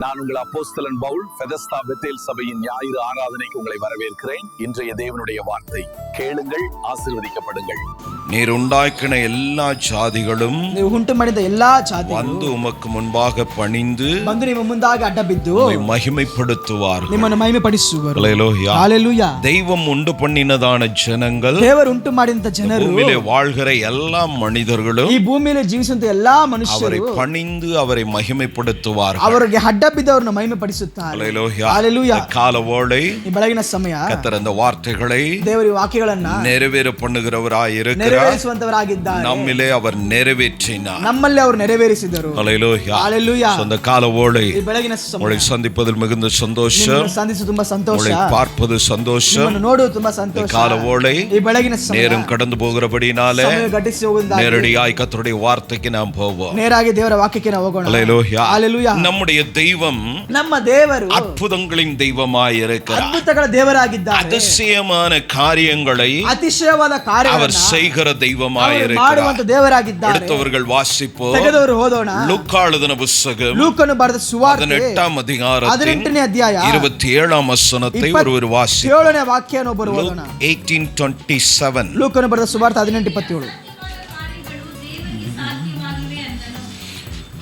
நான் உங்கள் அப்போஸ்தலன் பவுல் பெதஸ்தா பெத்தேல் சபையின் ஞாயிறு ஆராதனைக்கு உங்களை வரவேற்கிறேன். இன்றைய தேவனுடைய வார்த்தை கேளுங்கள், ஆசீர்வதிக்கப்படுங்கள். நீர் உண்டாக்கின எல்லா ஜாதிகளும் ಉಂಟು ಮಾಡಿದ ಎಲ್ಲಾ ಜಾತಿಗಳು வந்து உமக்கு முன்பாக பணிந்து ಬಂದು ನಿಮ್ಮ ಮುಂದಾಗಿ ಅಡ್ಡ ಬಿದ್ದು மகிமைப்படுத்துவார்கள். ನಿಮ್ಮನ್ನು ಮಹಿಮೆಪಡಿಸುವರು. ஹல்லேலூயா. ஹalleluya. தெய்வம் உண்டு பண்ணினதான ஜனங்கள், ದೇವರು ಉಂಟು ಮಾಡಿದಂತ ಜನರು, பூமியிலே வாழ்கிற எல்லா மனிதர்களும் ಈ ಭೂಮಿಯಲ್ಲಿ ಜೀವಿಸುವಂತ ಎಲ್ಲಾ ಮನುಷ್ಯರು அவரை பணிந்து அவரை மகிமைப்படுத்துவார்கள். ಅವರಿಗೆ ಅಡ್ಡ ಬಿದ್ದವರನ್ನು ಮಹಿಮೆಪಡಿಸುತ್ತಾರೆ. ஹல்லேலூயா. ஹalleluya. காலவோளை ಈ ಬೆಳಗಿನ ಸಮಯ கர்த்தர் அந்த வார்த்தைகளை ದೇವರ ವಾಕ್ಯಗಳನ್ನ நிறைவேற பண்ணுகிறவராய் இருக்கிறார். ನೆರವೇರಿಸುವಂತವರಾಗಿದ್ದಾರೆ. நம்மிலே அவர் நிறைவேற்றினார். ನಮ್ಮಲ್ಲಿ ಅವರು ನೆರವೇರಿಸಿದರು. ஹல்லேலூயா. ஹalleluya. அந்த காலவோளை ಈ ಬೆಳಗಿನ உங்களை ಸಮಯ சந்திப்பதில் மிகுந்த சந்தோஷம், ನಿಮ್ಮನ್ನು ಸಂಧಿಸು ತುಂಬಾ ಸಂತೋಷ, உங்களை பார்ப்பது சந்தோஷம். ನಿಮ್ಮನ್ನು ನೋಡುವುದು ತುಂಬಾ ಸಂತೋಷ. காலவோளை ಈ ಬೆಳಗಿನ ಸಮಯ நேரம் கடந்து போகிறபடினாலே ಸಮಯ ಗಟ್ಟಿಸಿ ಹೋಗುವುದಾಗಿ நேரடியாய் கர்த்தருடைய வார்த்தைக்கு நாம் போவோம். ನೇರಾಗಿ ದೇವರ ವಾಕ್ಯಕ್ಕೆ ನಾವು ಹೋಗೋಣ. ஹல்லேலூயா. ஹalleluya. நம்முடைய தெய்வம் ನಮ್ಮ ದೇವರು அற்புதங்களின் தெய்வமாய் இருக்கிறார். ಅದ್ಭುತಗಳ ದೇವರಾಗಿದ್ದಾರೆ. அதிசயமான காரியங்களை ಅತಿಶಯವಾದ அவர் ಕಾರ್ಯಗಳನ್ನು செய்கிற தெய்வமாய் ಅವರು இருக்கிறார். ಮಾಡುವಂತ ದೇವರಾಗಿದ್ದಾರೆ. அடுத்தவர்கள் வாசிப்போம். ತೆಗೆದವರು ಓದೋಣ. லூக்கா எழுதின புத்தகம் ಲೂಕನು ಬರೆದ ಸುವಾರ್ತೆ 18ஆம் அதிகாரத்தின் 18ನೇ ಅಧ್ಯಾಯ 27ஆம் வசனத்தை ஒருவர் வாசி. 27ನೇ ವಾಕ್ಯವನ್ನು ಒಬ್ಬರು ಓದೋಣ. 18:27. ಲೂಕನು ಬರೆದ ಸುವಾರ್ತೆ 18:27.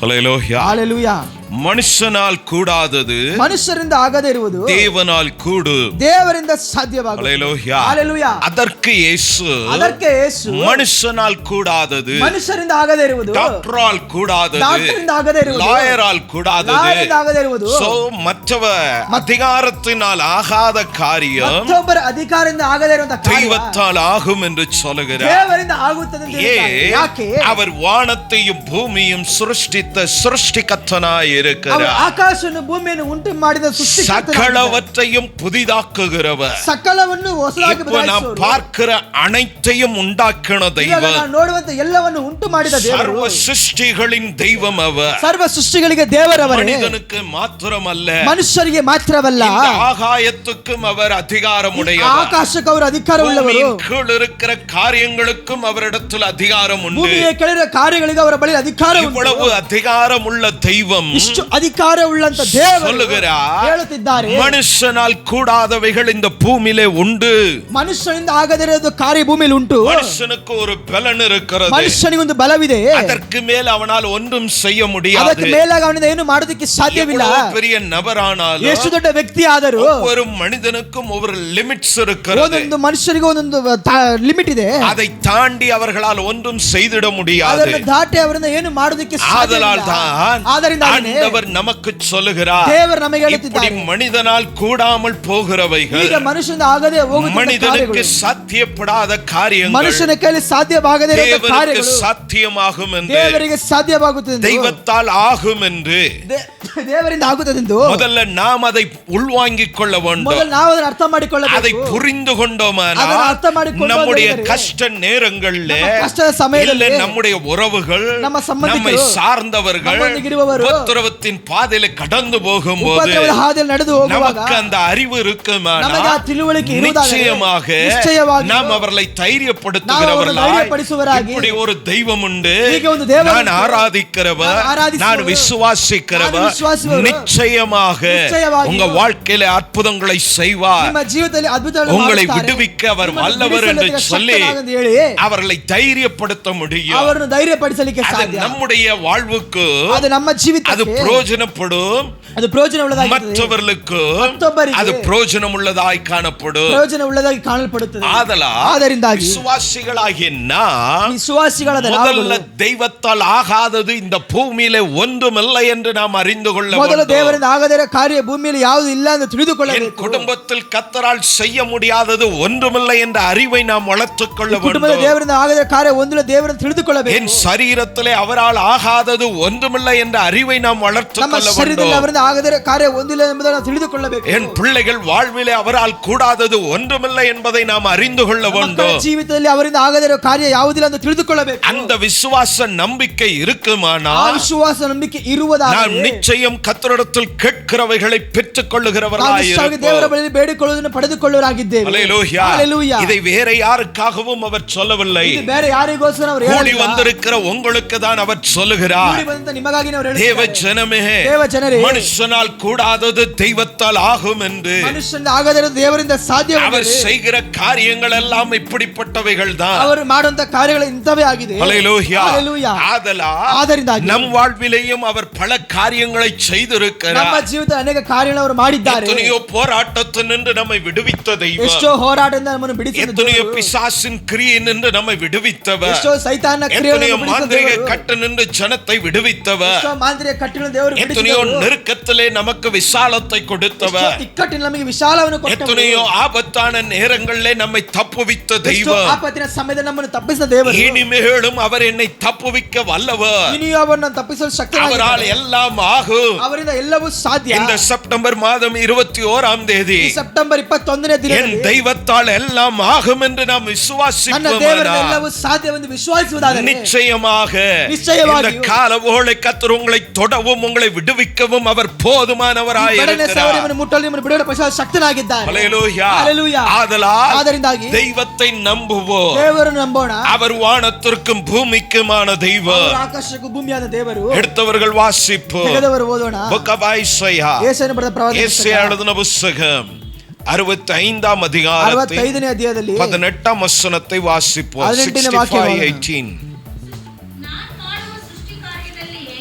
ஹல்லேலூயா. ಹalleluya. மனுஷனால் கூடாதது ಮನುಷ್ಯರಿಂದ ಆಗದೇ ಇರುವುದು தேவனால் கூடு. ದೇವರಿಂದ ಸಾಧ್ಯವಾಗುವುದು. ஹல்லேலூயா. ಹalleluya. அதற்கு இயேசு ಅದಕ್ಕೆ ಯೇಸು மனுஷனால் கூடாதது, ಮನುಷ್ಯರಿಂದ ಆಗದೇ ಇರುವುದು, டாக்டரால் கூடாதது, ಡಾಕ್ಟರಿಂದ ಆಗದೇ ಇರುವುದು, லாயரால் கூடாதது, ಲಾಯರಿಂದ ಆಗದೇ ಇರುವುದು, சோ மற்றவ அதிகாரத்தினால் ஆகாத காரியம் ಮತ್ತೊಬ್ಬರ ಅಧಿಕಾರದಿಂದ ಆಗದೇ ಇರುವಂತ ಕಾರ್ಯ தெய்வத்தால் ஆகும் என்று சொல்லுகிறார். ದೇವರಿಂದ ಆಗುತ್ತದೆ ಅಂತ ಹೇಳ್ತಾರೆ. ಯಾಕೆ? அவர் வானத்தையும் பூமியும் சிருஷ்டித்த சிருஷ்டிகர்த்தனாய் அவர் இருக்கிறார். ಆಕಾಶವನ್ನು ಭೂಮಿಯನ್ನು ಉಂಟು ಮಾಡಿದ ಸೃಷ್ಟಿಕರ್ತನಾಗಿದ್ದಾನೆ. சகலவற்றையும் புதிதாக்குகிறவர். ಸಕಲವನ್ನು ಹೊಸದಾಗಿ இப்போ நாம் ಬದಲಾಯಿಸುವವರು. பார்க்கிற அனைத்தையும் உண்டாக்கின ಇವಾಗ தெய்வம், ನಾವು ನೋಡುವಂತ ಎಲ್ಲವನ್ನು ಉಂಟು ಮಾಡಿದ ದೇವರು, சர்வ சிருஷ்டிகளின் தெய்வம் அவர். ಸರ್ವ ಸೃಷ್ಟಿಗಳಿಗೆ ದೇವರವರೇ. மனிதனுக்கு மாத்திரமல்ல, ಮನುಷ್ಯರಿಗೆ ಮಾತ್ರವಲ್ಲ, இந்த ஆகாயத்துக்கும் அவர் அதிகாரமுடையவர். ಆಕಾಶಕ್ಕೆ ಅವರು ಅಧಿಕಾರ ಉಳ್ಳವರು. பூமியின் கீழ் இருக்கிற காரியங்களுக்கும் அவரிடத்தில் அதிகாரம் உண்டு. ಭೂಮಿಯ ಕೆಳಗಿನ ಕಾರ್ಯಗಳಿಗೆ ಅವರ ಬಳಿ ಅಧಿಕಾರ ಉಂಟು. இவ்வளவு அதிகாரம் உள்ள தெய்வம் ಇಷ್ಟು ಅಧಿಕಾರ ಉಳ್ಳಂತ ದೇವರು சொல்லுகிறார், ಹೇಳುತ್ತಿದ್ದಾರೆ, மனுஷனால் கூடாதவைகள் இந்த பூமியிலே உண்டு. ಮನುಷ್ಯನಿಂದ ಆಗದಿರೋದು ಕಾರ್ಯ ಭೂಮಿಯಲ್ಲಿ ಉಂಟು. மனுஷனுக்கு ஒரு பலன் இருக்கிறது, ಮನುಷ್ಯನಿಗೊಂದು ಬಲವಿದೆ, அதற்கு மேல் அவனால் ஒன்றும் செய்ய முடியாது. ಅದಕ್ಕೆ ಮೇಲಾಗಿ ಅವನಿಂದ ಏನು ಮಾಡೋದಕ್ಕೆ ಸಾಧ್ಯವಿಲ್ಲ. எவ்வளவு பெரிய நபரானாலும், ಎಷ್ಟು ದೊಡ್ಡ ವ್ಯಕ್ತಿ ಆದರೂ ஒவ்வொரு மனிதனுக்கும் ஒவ்வொரு லிமிட்ஸ் இருக்கிறது. ಒಂದೊಂದು ಮನುಷ್ಯರಿಗೆ ಒಂದೊಂದು ಲಿಮಿಟ್ ಇದೆ. அதை தாண்டி அவர்களால் ஒன்றும் செய்திட முடியாது. ಅದನ್ನು ದಾಟಿ ಅವರಿಂದ ಏನು ಮಾಡೋದಕ್ಕೆ ஆதலால் தான் ಆದ್ದರಿಂದ ஆண்டவர் நமக்கு சொல்லுகிறார், ದೇವರು ನಮಗೆ இப்படி ಹೇಳುತ್ತಿದ್ದಾರೆ, மனிதனால் கூடாமல் போகிறவைகள், ಈಗ ಮನುಷ್ಯನಿಂದ ಆಗದೆ ಹೋಗುವ மனிதனுக்கு சாத்தியப்படாத காரியங்கள் ಮನುಷ್ಯನ ಕೈಯಲ್ಲಿ ಸಾಧ್ಯವಾಗದೇ ಇರುವ தேவனுக்கு ಕಾರ್ಯಗಳು சாத்தியமாகும் என்று, ದೇವರಿಗೆ ಸಾಧ್ಯವಾಗುತ್ತದೆ ಎಂದು, தெய்வத்தால் ஆகும் என்று ದೇವರಿಂದ ಆಗುತ್ತದೆ ಎಂದು முதல்ல நாம் அதை உள்வாங்கிக் கொள்ள வேண்டும். ಮೊದಲು ನಾವು ಅದನ್ನು ಅರ್ಥ அதை ಮಾಡಿಕೊಳ್ಳಬೇಕು. புரிந்து கொண்டோமானால் ಅದನ್ನು ಅರ್ಥ ಮಾಡಿಕೊಂಡು நம்முடைய கஷ்ட நேரங்கள்ல, ಕಷ್ಟದ ಸಮಯದಲ್ಲಿ இல்ல நம்முடைய உறவுகள், ನಮ್ಮ ಸಂಬಂಧಿಕರು, நம்மை சார்ந்தவர்கள் ನಮ್ಮೊಂದಿಗಿರುವವರು உபத்திரவத்தின் பாதையில கடந்து போகும்போது ಉಪದ್ರವದ ಹಾದಿಯಲ್ಲಿ ನಡೆದು ಹೋಗುವಾಗ நமக்கு அந்த அறிவு இருக்குமானால் ನಮಗೆ ಆ ತಿಳುವಳಿಕೆ ಇರುವುದಾದರೆ நிச்சயமாக நாம் அவர்களை தைரியப்படுத்துகிறவர்களாய், இப்படி ஒரு தெய்வம் உண்டு, நான் ஆராதிக்கிறவர், நான் விசுவாசிக்கிறவர், நிச்சயமாக உங்க வாழ்க்கையில அற்புதங்களை செய்வார், ನಿಮ್ಮ ಜೀವಿತದಲ್ಲಿ ಅದ್ಭುತಗಳನ್ನು உங்களை ಮಾಡುತ್ತಾರೆ, விடுவிக்க அவர் ನಿಮ್ಮನ್ನು வல்லவர் என்று ಬಿಡಿಸಲಿಕ್ಕೆ சொல்லி ಶಕ್ತನಾಗಂತ ಹೇಳಿ அவர்களை தைரியப்படுத்த முடியும். ಅವರನ್ನು ಧೈರ್ಯಪಡಿಸಲಿಕ್ಕೆ அது ಸಾಧ್ಯ. நம்முடைய வாழ்வுக்கு ಅದು ನಮ್ಮ அது ಜೀವಿತಕ್ಕೆ பிரயோஜனப்படும், ಅದು ಪ್ರಯೋಜನ ಉಳ್ಳದಾಗಿದೆ, மற்றவர்களுக்கு மற்றொಬ್ಬರಿಗೆ அது பிரயோஜனம் உள்ளதாய் காணப்படும். ಪ್ರಯೋಜನ ಉಳ್ಳದಾಗಿ ಕಾಣಲ್ಪಡುತ್ತದೆ. ஆதலால் விசுவாசிகளாகிய நாம் ವಿಶ್ವಾಸಿಗಳಾದ முதல்ல ನಾವು தெய்வத்தால் ஆகாதது இந்த பூமியிலே ஒன்றுமில்லை என்று நாம் அறிந்து கொள்ள ಮೊದಲು வேண்டும். ದೇವರಿಂದ ಆಗದಿರೋ ಕಾರ್ಯ ಭೂಮಿಯಲ್ಲಿ ಯಾವುದು ಇಲ್ಲ ಎಂದು என் ತಿಳಿದುಕೊಳ್ಳಬೇಕು. குடும்பத்தில் கர்த்தரால் செய்ய முடியாதது ஒன்றுமில்லை என்ற அறிவை நாம் வளர்த்துக் கொள்ள ಕುಟುಂಬದ வேண்டும். ದೇವರಿಂದ ಆಗದಿರೋ ಕಾರ್ಯ ಒಂದಿಲ್ಲ ದೇವರನ್ನು ತಿಳಿದುಕೊಳ್ಳಬೇಕು. என் சரீரத்திலே அவரால் ஆகாதது ஒன்றுமில்லை என்ற அறிவை நாம் வளர்த்துக் ನಮ್ಮ கொள்ள ಶರೀರದಲ್ಲಿ வேண்டும். ಅವರಿಂದ ಆಗದಿರೋ ಕಾರ್ಯ ಒಂದಿಲ್ಲ ಎಂಬುದನ್ನು ತಿಳಿದುಕೊಳ್ಳಬೇಕು. என் பிள்ளைகள் வாழ்விலே அவரால் கூடாதது ஒன்றுமில்லை என்பதை நாம் அறிந்து கொள்ள ಮಕ್ಕಳ வேண்டும். ಜೀವಿತದಲ್ಲಿ ಅವರಿಂದ ಆಗದಿರೋ ಕಾರ್ಯ ಯಾವುದಿಲ್ಲ ಎಂದು ತಿಳಿದುಕೊಳ್ಳಬೇಕು. அந்த விசுவாச நம்பிக்கை ಆ இருக்குமானால் ವಿಶ್ವಾಸ ನಂಬಿಕೆ நாம் ಇರುವುದಾದರೆ நிச்சயம் கர்த்தரிடத்தில் கேட்கிறவைகளை பெற்றுக் கொள்ளுகிறவர்களாய் ನಾವು ದೇವರ ಬಳಿ ಬೇಡಿಕೊಳ್ಳುವುದನ್ನು ಪಡೆದುಕೊಳ್ಳುವರಾಗಿದ್ದೇವೆ. அல்லேலூயா. ஹalleluya. இதை வேற யாருக்காகவும் அவர் சொல்லவில்லை, ಇದು ಬೇರೆ ಯಾರಿಗೋಸ್ಕರ ಅವರು கூடி ಹೇಳಿಲ್ಲ. வந்திருக்கிற உங்களுக்கு தான் அவர் சொல்லுகிறார். ಕೂಡಿ ಬಂದ ನಿಮಗಾಗಿ ಅವರು தேவ ಹೇಳಿದ್ದಾರೆ. ஜனமே, ದೇವ ಜನರೇ, மனுஷனால் கூடாதது தெய்வத்தால் ஆகும் என்று ಮನುಷ್ಯನಿಂದ ಆಗದಿರೋದು ದೇವರಿಂದ ಸಾಧ್ಯ. அவர் செய்கிற காரியங்கள் எல்லாம் இப்படிப்பட்டவைகள் தான். ಅವರು ಮಾಡುವಂತ ಕಾರ್ಯಗಳು ಇಂಥವೇ ಆಗಿದೆ. ஹல்லேலூயா. ஹல்லேலூயா. ஆதலால் நம் வாழ்விலேயும் அவர் பல காரியங்களை செய்திருக்கிறார். ನಮ್ಮ ಜೀವಿತ ಅನೇಕ ಕಾರ್ಯಗಳನ್ನು ಅವರು ಮಾಡಿದ್ದಾರೆ. எத்தனையோ போராட்டத்தினின்று நம்மை விடுவித்த தெய்வம், ಎಷ್ಟೋ ಹೋರಾಟದಿಂದ ನಮ್ಮನ್ನು ಬಿಡಿಸಿದ எத்தனையோ ದೇವರು, பிசாசின் கிரியையினின்று நம்மை விடுவித்தவர், ಎಷ್ಟೋ ಸೈತಾನನ எத்தனையோ ಕ್ರಿಯೆಗಳನ್ನು மாந்திரிக ಬಿಡಿಸಿದ கட்டுநின்று ஜனத்தை விடுவித்தவர், ಎಷ್ಟೋ ಮಾಂತ್ರಿಕ ಕಟ್ಟುಗಳನ್ನು ದೇವರು எத்தனையோ ಬಿಡಿಸಿದವರು, நெருக்கத்திலே நமக்கு விசாலத்தை கொடுத்தவர், ಎಷ್ಟೋ ಇಕ್ಕಟ್ಟಿನ ನಮಗೆ ವಿಶಾಲವನ್ನು ಕೊಟ್ಟವರು, எத்தனையோ ஆபத்தான நேரங்களிலே நம்மை தப்புவித்த ಎಷ್ಟೋ தெய்வம். ಆಪತ್ತಿನ ಸಮಯದಲ್ಲಿ ನಮ್ಮನ್ನು ತಪ್ಪಿಸಿದ ದೇವರು, இனிமேலும் அவர் என்னை தப்புவிக்க வல்லவர். ಇನಿಯೂ ಅವರನ್ನು ತಪ್ಪಿಸಲು அவரால் ಶಕ್ತನಾಗಿದ್ದಾನೆ. எல்லாம் ஆகும். ಅವರಿಂದ ಎಲ್ಲವೂ ಸಾಧ್ಯ. இந்த செப்டம்பர் மாதம் 21ஆம் தேதி ಈ ಸೆಪ್ಟೆಂಬರ್ 21ನೇ என் ದಿನದಲ್ಲಿ தெய்வத்தால் எல்லாம் ஆகும் என்று நாம் ನನ್ನ ದೇವರಿಂದ விசுவாசிப்போமானால் ಎಲ್ಲವೂ ಸಾಧ್ಯವೆಂದು ವಿಶ್ವಾಸಿಸುವುದಾದರೆ நிச்சயமாக நிச்சயமாகியும் இந்த கால ஓளை கர்த்தர் உங்களை தொடவும் உங்களை விடுவிக்கவும் அவர் போதுமானவராய் இருக்கிறார். ಮುಟ್ಟಲು ನಿಮ್ಮನ್ನು ಬಿಡುಗಡೆ ಪಡಿಸಲು ಶಕ್ತನಾಗಿದ್ದಾನೆ. ஹல்லேலூயா. ஹல்லேலூயா. ஆதலால் ಆದ್ದರಿಂದಾಗಿ தெய்வத்தை நம்புவோம். ದೇವರನ್ನು ನಂಬೋಣ. அவர் வானத்திற்கும் பூமிக்குமான தெய்வம். ಅವರು ಆಕಾಶಕ್ಕೂ ಭೂಮಿಯಾದ ದೇವರು. எடுத்தவர்கள் வாசிப்போம். ತೆಗೆದವರು ಓದೋಣ. Book of Isaiah. ಯೆಶಾಯನು ಬರೆದ ಪ್ರವಾದನೆ ಯೆಶಾಯ எழுதின புத்தகம் 65ஆம் அதிகாரத்தின் 65ನೇ ಅಧ್ಯಾಯದಲ್ಲಿ 18ஆம் வசனத்தை வாசிப்போம். 18ನೇ ವಾಕ್ಯವನ್ನು 65:18. ನಾನು ಮಾಡುವ ಸೃಷ್ಟಿ ಕಾರ್ಯದಲ್ಲಿಯೇ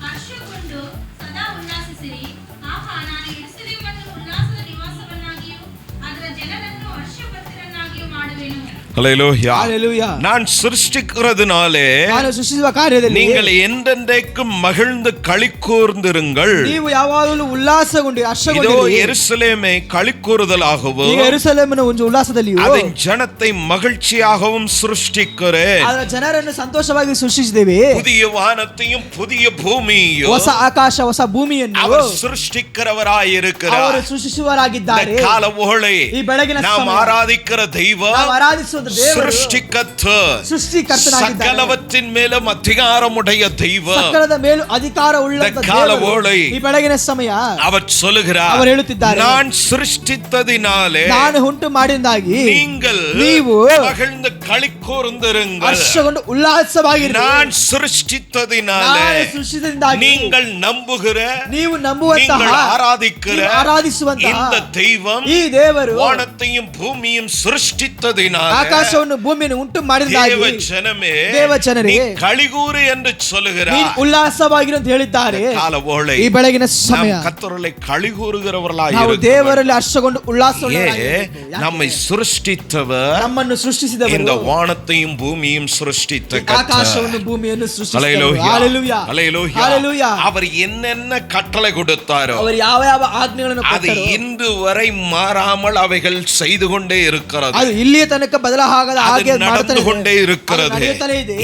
ಹರ್ಷಗೊಂಡು ಸದಾ ಉಲ್ಲಾಸಿಸಿರಿ. ಆಹಾ, ನಾನು ಯೆರೂಸಲೇಮನ್ನು ಉಲ್ಲಾಸದ ನಿವಾಸವನ್ನಾಗಿಯೂ ಅದರ ಜನರನ್ನು ಹರ್ಷಭರಿತರನ್ನಾಗಿಯೂ ಮಾಡುವೆನು. ஹல்லேலூயா. ஹல்லேலூயா. நான் சிருஷ்டிக்கிறதுனாலே ನಾನು ಸೃಷ್ಟಿಸುವ ಕಾರ್ಯದಲ್ಲಿ நீங்கள் ಎಂದೆಂದೈக்கும் மகிழ்ந்து களிக்கூர்ந்திருங்கள். ನೀವು ಯಾವಾಗಲೂ ಉಲ್ಲಾಸಗೊಂಡು இதோ ಹರ್ಷಗೊಂಡಿರಿ. எருசலேமை களிக்கூறுதலாகவும் ಈಗ ಯೆರೂಸಲೇಮಿನ ಒಂದು ಉಲ್ಲಾಸದಲ್ಲಿಯೂ அதன் ஜனத்தை மகிழ்ச்சியாகவும் சிருஷ்டிக்கிறேன். ಅದರ ಜನರನ್ನು ಸಂತೋಷವಾಗಿ ಸೃಷ್ಟಿಸಿದ್ದೇವೆ. புதிய வானத்தையும் புதிய பூமியையும் ಹೊಸ ಆಕಾಶ ಹೊಸ ಭೂಮಿಯನ್ನು அவர் சிருஷ்டிக்கிறவராய் இருக்கிறார். ಅವರು ಸೃಷ್ಟಿಸುವರಾಗಿದ್ದಾರೆ. இந்த கால ஓளை ಈ ಬೆಳಗಿನ நாம் ಸಮಯ ஆராதிக்கிற தெய்வம் ನಾವು ಆರಾಧಿಸುವ ದೇವರು சிருஷ்டிக்கர்த்தர், ಸೃಷ್ಟಿಕರ್ತನಾಗಿದ್ದಾನೆ. சகலவற்றின் மேலும் அதிகாரமுடைய தெய்வம். ಸಕಲದ ಮೇಲೂ ಅಧಿಕಾರ ಉಳ್ಳಂತ இந்த கால ದೇವರು. ஓளை ಈ ಬೆಳಗಿನ ಸಮಯ அவர் சொல்லுகிறார், ಅವರು ಹೇಳುತ್ತಿದ್ದಾರೆ, நான் சிருஷ்டித்ததினாலே ನಾನು ಉಂಟು ಮಾಡಿದಾಗಿ நீங்கள் ನೀವು மகிழ்ந்து களிக்கூர்ந்திருங்கள். ಹರ್ಷಗೊಂಡು ಉಲ್ಲಾಸವಾಗಿರಿ. நான் சிருஷ்டித்ததினாலே ನಾನು ಸೃಷ್ಟಿಸಿದಾಗಿ நீங்கள் நம்புகிற ನೀವು ನಂಬುವಂತಹ நீங்கள் ஆராதிக்கிற ನೀವು ಆರಾಧಿಸುವಂತಹ இந்த தெய்வம் ಈ ದೇವರು வானத்தையும் பூமியும் சிருஷ்டித்ததினாலே ಆಕಾಶವನ್ನು ಭೂಮಿಯನ್ನು ಉಂಟು ಮಾಡಿದಾಗಿ தேவ ஜனமே ದೇವ ಜನರೇ நீ களிகூறு என்று சொல்லுகிறார். ನೀನು ಉಲ್ಲಾಸವಾಗಿರು ಅಂತ ಹೇಳಿದ್ದಾರೆ. கால ஓளை ಈ ಬೆಳಗಿನ ಸಮಯ நாம் கர்த்தரை களிகூறுகிறவர்களாய் ನಾವು இருக்கிறோம். ದೇವರಲ್ಲಿ ಹರ್ಷಗೊಂಡು நம்மை சிருஷ்டித்தவர், ನಮ್ಮನ್ನು ಸೃಷ್ಟಿಸಿದವರು, இந்த வானத்தையும் பூமியும் சிருஷ்டித்த கர்த்தர். ಆಕಾಶವನ್ನು ಭೂಮಿಯನ್ನು ಸೃಷ್ಟಿಸಿದವರು. ஹல்லேலூயா. ஹல்லேலூயா. ஹல்லேலூயா. ஹல்லேலூயா. அவர் என்னென்ன கட்டளை கொடுத்தாரோ ಅವರು ಯಾವ ಯಾವ ಆಜ್ಞೆಗಳನ್ನು அது ಕೊಟ್ಟರು இன்று வரை மாறாமல் அவைகள் செய்து கொண்டே இருக்கிறது. ಅದು ಇಲ್ಲಿಯ ತನಕ ಬದಲಾಗದ அது ಹಾಗೆ நடந்து கொண்டே இருக்கிறது. ನಡೆಯುತ್ತಲೇ ಇದೆ.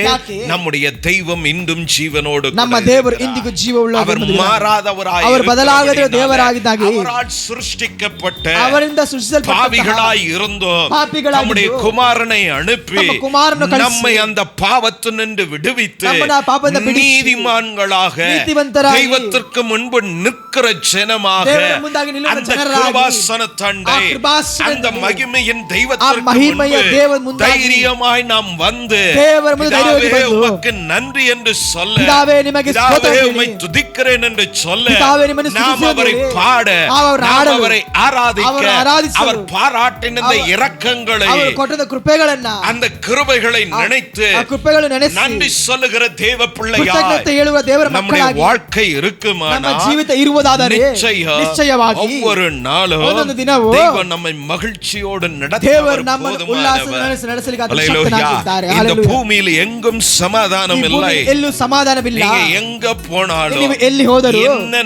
ಯಾಕೆ? நம்முடைய தெய்வம் இன்றும் ஜீவனோடு ನಮ್ಮ கூட ದೇವರು இருக்கிறார். ಇಂದಿಗೂ ಜೀವವುಳ್ಳ அவர் மாறாதவராய் அவர் ಬದಲಾಗದ இருக்கிறபடியினாலே ದೇವರಾಗಿದ್ದಾಗಿ அவரால் சிருஷ்டிக்கப்பட்ட ಅವರಿಂದ ಸೃಷ್ಟಿಸಲ್ಪಟ್ಟ பாவிகளாய் இருந்தோம். ಪಾಪಿಗಳಾಗಿದ್ದು நம்முடைய குமாரனை அனுப்பி ನಮ್ಮ ಕುಮಾರನನ್ನು ಕಳುಹಿಸಿ நம்மை அந்த பாவத்தினின்று விடுவித்து ನಮ್ಮನ್ನು ಆ ಪಾಪದಿಂದ ಬಿಡಿಸಿ நீதிமான்களாக ನೀತಿವಂತರಾಗಿ தெய்வத்திற்கு முன்பு நிற்கிற ஜனமாக ದೇವರ ಮುಂದಾಗಿ ನಿಲ್ಲುವ அந்த ಜನರಾಗಿ கிருபாசன தண்டை ಆ ಕೃಪಾಸನದಲ್ಲಿ அந்த மகிமையின் ಆ தெய்வத்திற்கு ಮಹಿಮೆಯ முன்பு ದೇವರ ಮುಂದಾಗಿ தைரியமாய் நாம் வந்து ದೇವರ ಮುಂದೆ ಧೈರ್ಯವಾಗಿ பிதாவே ಬಂದು உமக்கு நன்றி என்று சொல்ல, பிதாவே ನಿಮಗೆ ಸ್ತೋತ್ರ பிதாவே ಹೇಳಿ, உம்மை துதிக்கிறேன் என்று சொல்ல, பிதாவே ನಿಮ್ಮನ್ನು நாம் ಸ್ತುತಿಸಿ அவரை ಹೇಳಿ, பாட, அவர் நாம் ஆடಲು, அவரை ஆராதிக்க, அவர் ஆராதிಸಲು, அவர் பாராட்டின இந்த இரக்கங்களை ಅವರು ಕೊಟ್ಟದ ಕೃಪೆಗಳನ್ನ அந்த கிருபைகளை நினைத்து ಆ ಕೃಪೆಗಳನ್ನು ನೆನೆಸಿ நன்றி சொல்லுகிற தேவ பிள்ளையாய் ಕೃತಜ್ಞತೆ ಹೇಳುವ ದೇವರ நம்முடைய ಮಕ್ಕಳಾಗಿ வாழ்க்கை ನಮ್ಮ இருக்குமானால் ಜೀವಿತ ಇರುವುದಾದರೆ ನಿಶ್ಚಯವಾಗಿ ஒவ்வொரு நாளும் ಒಂದೊಂದು ದಿನವೂ தேவன் நம்மை மகிழ்ச்சியோடு ದೇವರು ನಮ್ಮನ್ನು ಉಲ್ಲಾಸ நடத்துவார். ನಡೆಸಲಿಕ್ಕೆ ஹல்லேலூயா. ಶಕ್ತನಾಗಿದ್ದಾರೆ. இந்த ಹಲ್ಲೇಲೂಯಾ. பூமியில் எங்கும் சமாதானம் ಈ இல்லை. ಭೂಮಿ ಎಲ್ಲೂ ಸಮಾಧಾನವಿಲ್ಲ. நீங்க எங்க போனாலும் ನೀವು ಎಲ್ಲಿ ಹೋದರೂ என்ன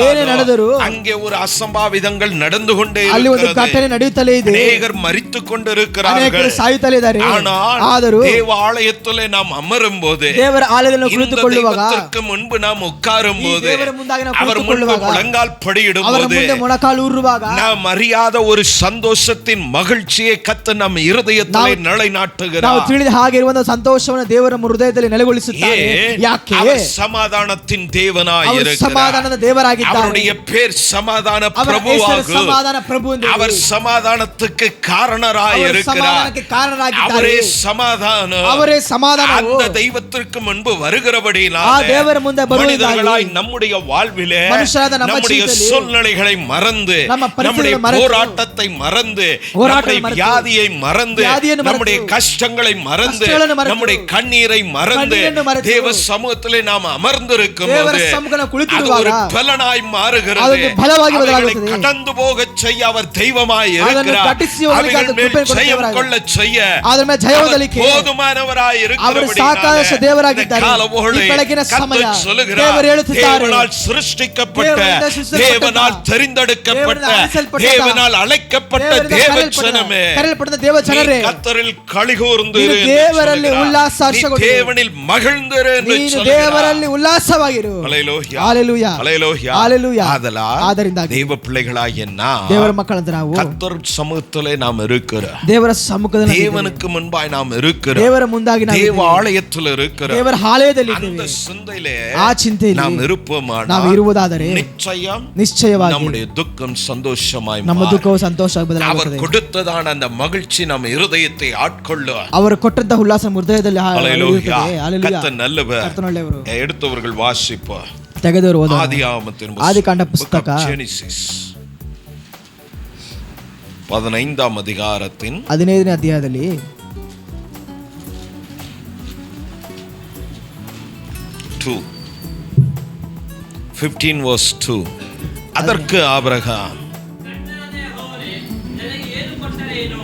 ಏನೇ ನಡೆದರೂ நடந்தாலும் அங்கே ஒரு அசம்பாவிதங்கள் நடந்து கொண்டே ಅಲ್ಲಿ ಒಂದು ಘಟನೆ இருக்கிறது. ನಡೆಯುತ್ತಲೇ ಇದೆ. அநேகர் மரித்துக் கொண்டிருக்கிறார்கள். ಅನೇಕರು ಸಾಯುತ್ತಲೇ ಇದ್ದಾರೆ. ஆனால் ಆದರೂ தேவாலயத்திலே நாம் அமரும் போது, ದೇವರ ಆಲಯದಲ್ಲಿ இந்த ಕುಳಿತುಕೊಳ್ಳುವಾಗ, தெய்வத்திற்கு முன்பு நாம் உட்காரும் ಈ போது, ದೇವರ ಮುಂದಾಗಿ ನಾವು அவர் முன்பு ಕುಳಿತುಕೊಳ್ಳುವಾಗ, முழங்கால் படியிடும் ಅವರ போது ಮುಂದೆ ಮೊಣಕಾಲು ಊರುವಾಗ நாம் அறியாத ஒரு சந்தோஷத்தின் மகிழ்ச்சியை கத்த நம் இருதயத்திலே ನಾವು நிலைநாட்டுகிறார். ತಿಳಿದ ಹಾಗೆ ಇರುವ ಸಂತೋಷವನ್ನು ದೇವರ ಹೃದಯದಲ್ಲಿ ನೆಲೆಗೊಳಿಸುತ್ತಾರೆ. ಯಾಕೆ? அவர் சமாதானத்தின் தேவனாய் ಅವರು இருக்கிறார். ಸಮಾಧಾನದ ದೇವರಾಗಿದ್ದಾರೆ. அவருடைய பேர் சமாதான ಅವರ ಹೆಸರು பிரபுவாகும். ಸಮಾಧಾನ ಪ್ರಭು ಎಂದು. அவர் சமாதானத்துக்கு காரணராய் அவர் இருக்கிறார். ಸಮಾಧಾನಕ್ಕೆ ಕಾರಣರಾಗಿದ್ದಾರೆ. ಅವರೇ ಸಮಾಧಾನ. ಅವರೇ ಸಮಾಧಾನವು. அந்த தெய்வத்திற்கு முன்பு வருகிறபடியினால் ಆ ದೇವರ ಮುಂದೆ மனிதர்களாய் ಬರುವುದಾಗಿ நம்முடைய வாழ்விலே ಮನುಷ್ಯರಾದ ನಮ್ಮ நம்முடைய ಜೀವಿತದಲ್ಲಿ சூழ்நிலைகளை மறந்து ನಮ್ಮ நம்முடைய ಪರಿಸ್ಥಿತಿಗಳನ್ನು ಮರೆತು போராட்டத்தை மறந்து ಹೋರಾಟವನ್ನು நம்முடைய ಮರೆತು வியாதியை மறந்து வியாதிಯನ್ನು நம்முடைய மறந்து கஷ்டங்களை மறந்து கஷ்டಗಳನ್ನು மರೆತು நம்முடைய கண்ணீரை மறந்து கண்ணீரை மறந்து தேவ சமூகத்திலே நாம் அமர்ந்திருக்கும் ದೇವರ போது ಸಮ್ಮುಖದಲ್ಲಿ அது ಕುಳಿತಿರುವಾಗ ஒரு பலனாய் மாறுகிறது. ಅದೊಂದು ಬಲವಾಗಿ அவைகளை ಬದಲಾಗುತ್ತದೆ. கடந்து போகச் செய்ய அவர் தெய்வமாய் ಅದನ್ನು இருக்கிறார். ದಾಟಿಸಿ ಹೋಗಲಿಕ್ಕೆ அவைகள் ಆತನು மேல் ಕೃಪೆ ஜெயம் ಕೊಡುವವರಾಗಿ. கொள்ளச் செய்ய ಅದರ ಮೇಲೆ ಜಯ ಹೊಂದಲಿಕ್ಕೆ போதுமானவராய் ಅವರು இருக்கிறபடிಯಾலே ಸಾಕಾದಷ್ಟು ದೇವರಾಗಿದ್ದಾರೆ. இந்த ಕಾಲವೊಳಗೆ ಈ ಬೆಳಗಿನ ಸಮಯ கர்த்தர் சொல்லுகிறார், ದೇವರು ಹೇಳುತ್ತಿದ್ದಾರೆ, தேவனால் சிருஷ்டிக்கப்பட்ட, தேவனிಂದ ಸೃಷ್ಟಿಸಲ್ಪಟ್ಟ, தேவனால் தெரிந்தெடுக்கப்பட்ட, தேவனிಂದ ಆರಿಸಲ್ಪಟ್ಟ, தேவனால் அழைக்கப்பட்ட ದೇವರಿಂದ தேவஜனமே, ಕರೆಯಲ್ಪಟ್ಟ ದೇವ ಜನರೇ, நீ கர்த்தரில் களிகூர்ந்து ನೀನು இரு என்று ದೇವರಲ್ಲಿ சொல்லுகிறார். ಉಲ್ಲಾಸ நீ ಹರ್ಷಗೊಂಡು தேவனில் மகிழ்ந்திரு என்று ನೀನು சொல்லுகிறார். ದೇವರಲ್ಲಿ ಉಲ್ಲಾಸವಾಗಿರು. ஹல்லேலூயா. ஹல்லேலூயா. ஹல்லேலூயா. ஹல்லேலூயா. ஆதலால் ಆದರಿಂದಾಗಿ தேவ பிள்ளைகளாகிய நாம் ದೇವರ ಮಕ್ಕಳಂತ ನಾವು கர்த்தர் சமூகத்திலே நாம் இருக்கிறோம். ದೇವರ ಸಮ್ಮುಖದಲ್ಲಿ தேவனுக்கு முன்பாய் நாம் இருக்கிறோம். ದೇವರ ಮುಂದಾಗಿ ನಾವು தேவ ಇದ್ದೇವೆ. ஆலயத்தில் இருக்கிறோம். ದೇವರ ಆಲಯದಲ್ಲಿ அந்த ಇದ್ದೇವೆ. சிந்தையிலே ಆ ಚಿಂತೆಯಲ್ಲಿ நாம் இருப்போமானால் ನಾವು ಇರುವುದಾದರೆ நிச்சயம் ನಿಶ್ಚಯವಾಗಿ நம்முடைய துக்கம் சந்தோஷமாய் ನಮ್ಮ மாறும். ದುಃಖವು ಸಂತೋಷ அவர் ಬದಲಾಗುತ್ತದೆ. கொடுத்ததான அந்த மகிழ்ச்சி நம்ம இருதயத்தை ஆட்கொள்ளும். ಅವರು ಕೊಟ್ಟಂತ ಉಲ್ಲಾಸ ನಮ್ಮ ಹೃದಯದಲ್ಲಿ ஹல்லேலூயா. ಇರುತ್ತದೆ. ಹಲ್ಲೆಲೂಯಾ. கர்த்தர் நல்லவர். ಕರ್ತನು ಒಳ್ಳೆಯವರು. எடுத்தவர்கள் வாசிப்போம். ತೆಗೆದವರು ಓದೋಣ. ஆதியாகமத்தின் ಆದಿಕಾಂಡ ಪುಸ್ತಕ ஜெனிசிஸ் 15ஆம் அதிகாரத்தின் 15ನೇ ಅಧ್ಯಾಯದಲ್ಲಿ 15 verse 2. அதற்கு ஆபிரகாம் ಕರ್ತನಾದ ಯೆಹೋವನೇ, ನನಗೆ ಏನು ಕೊಟ್ಟರೇನು?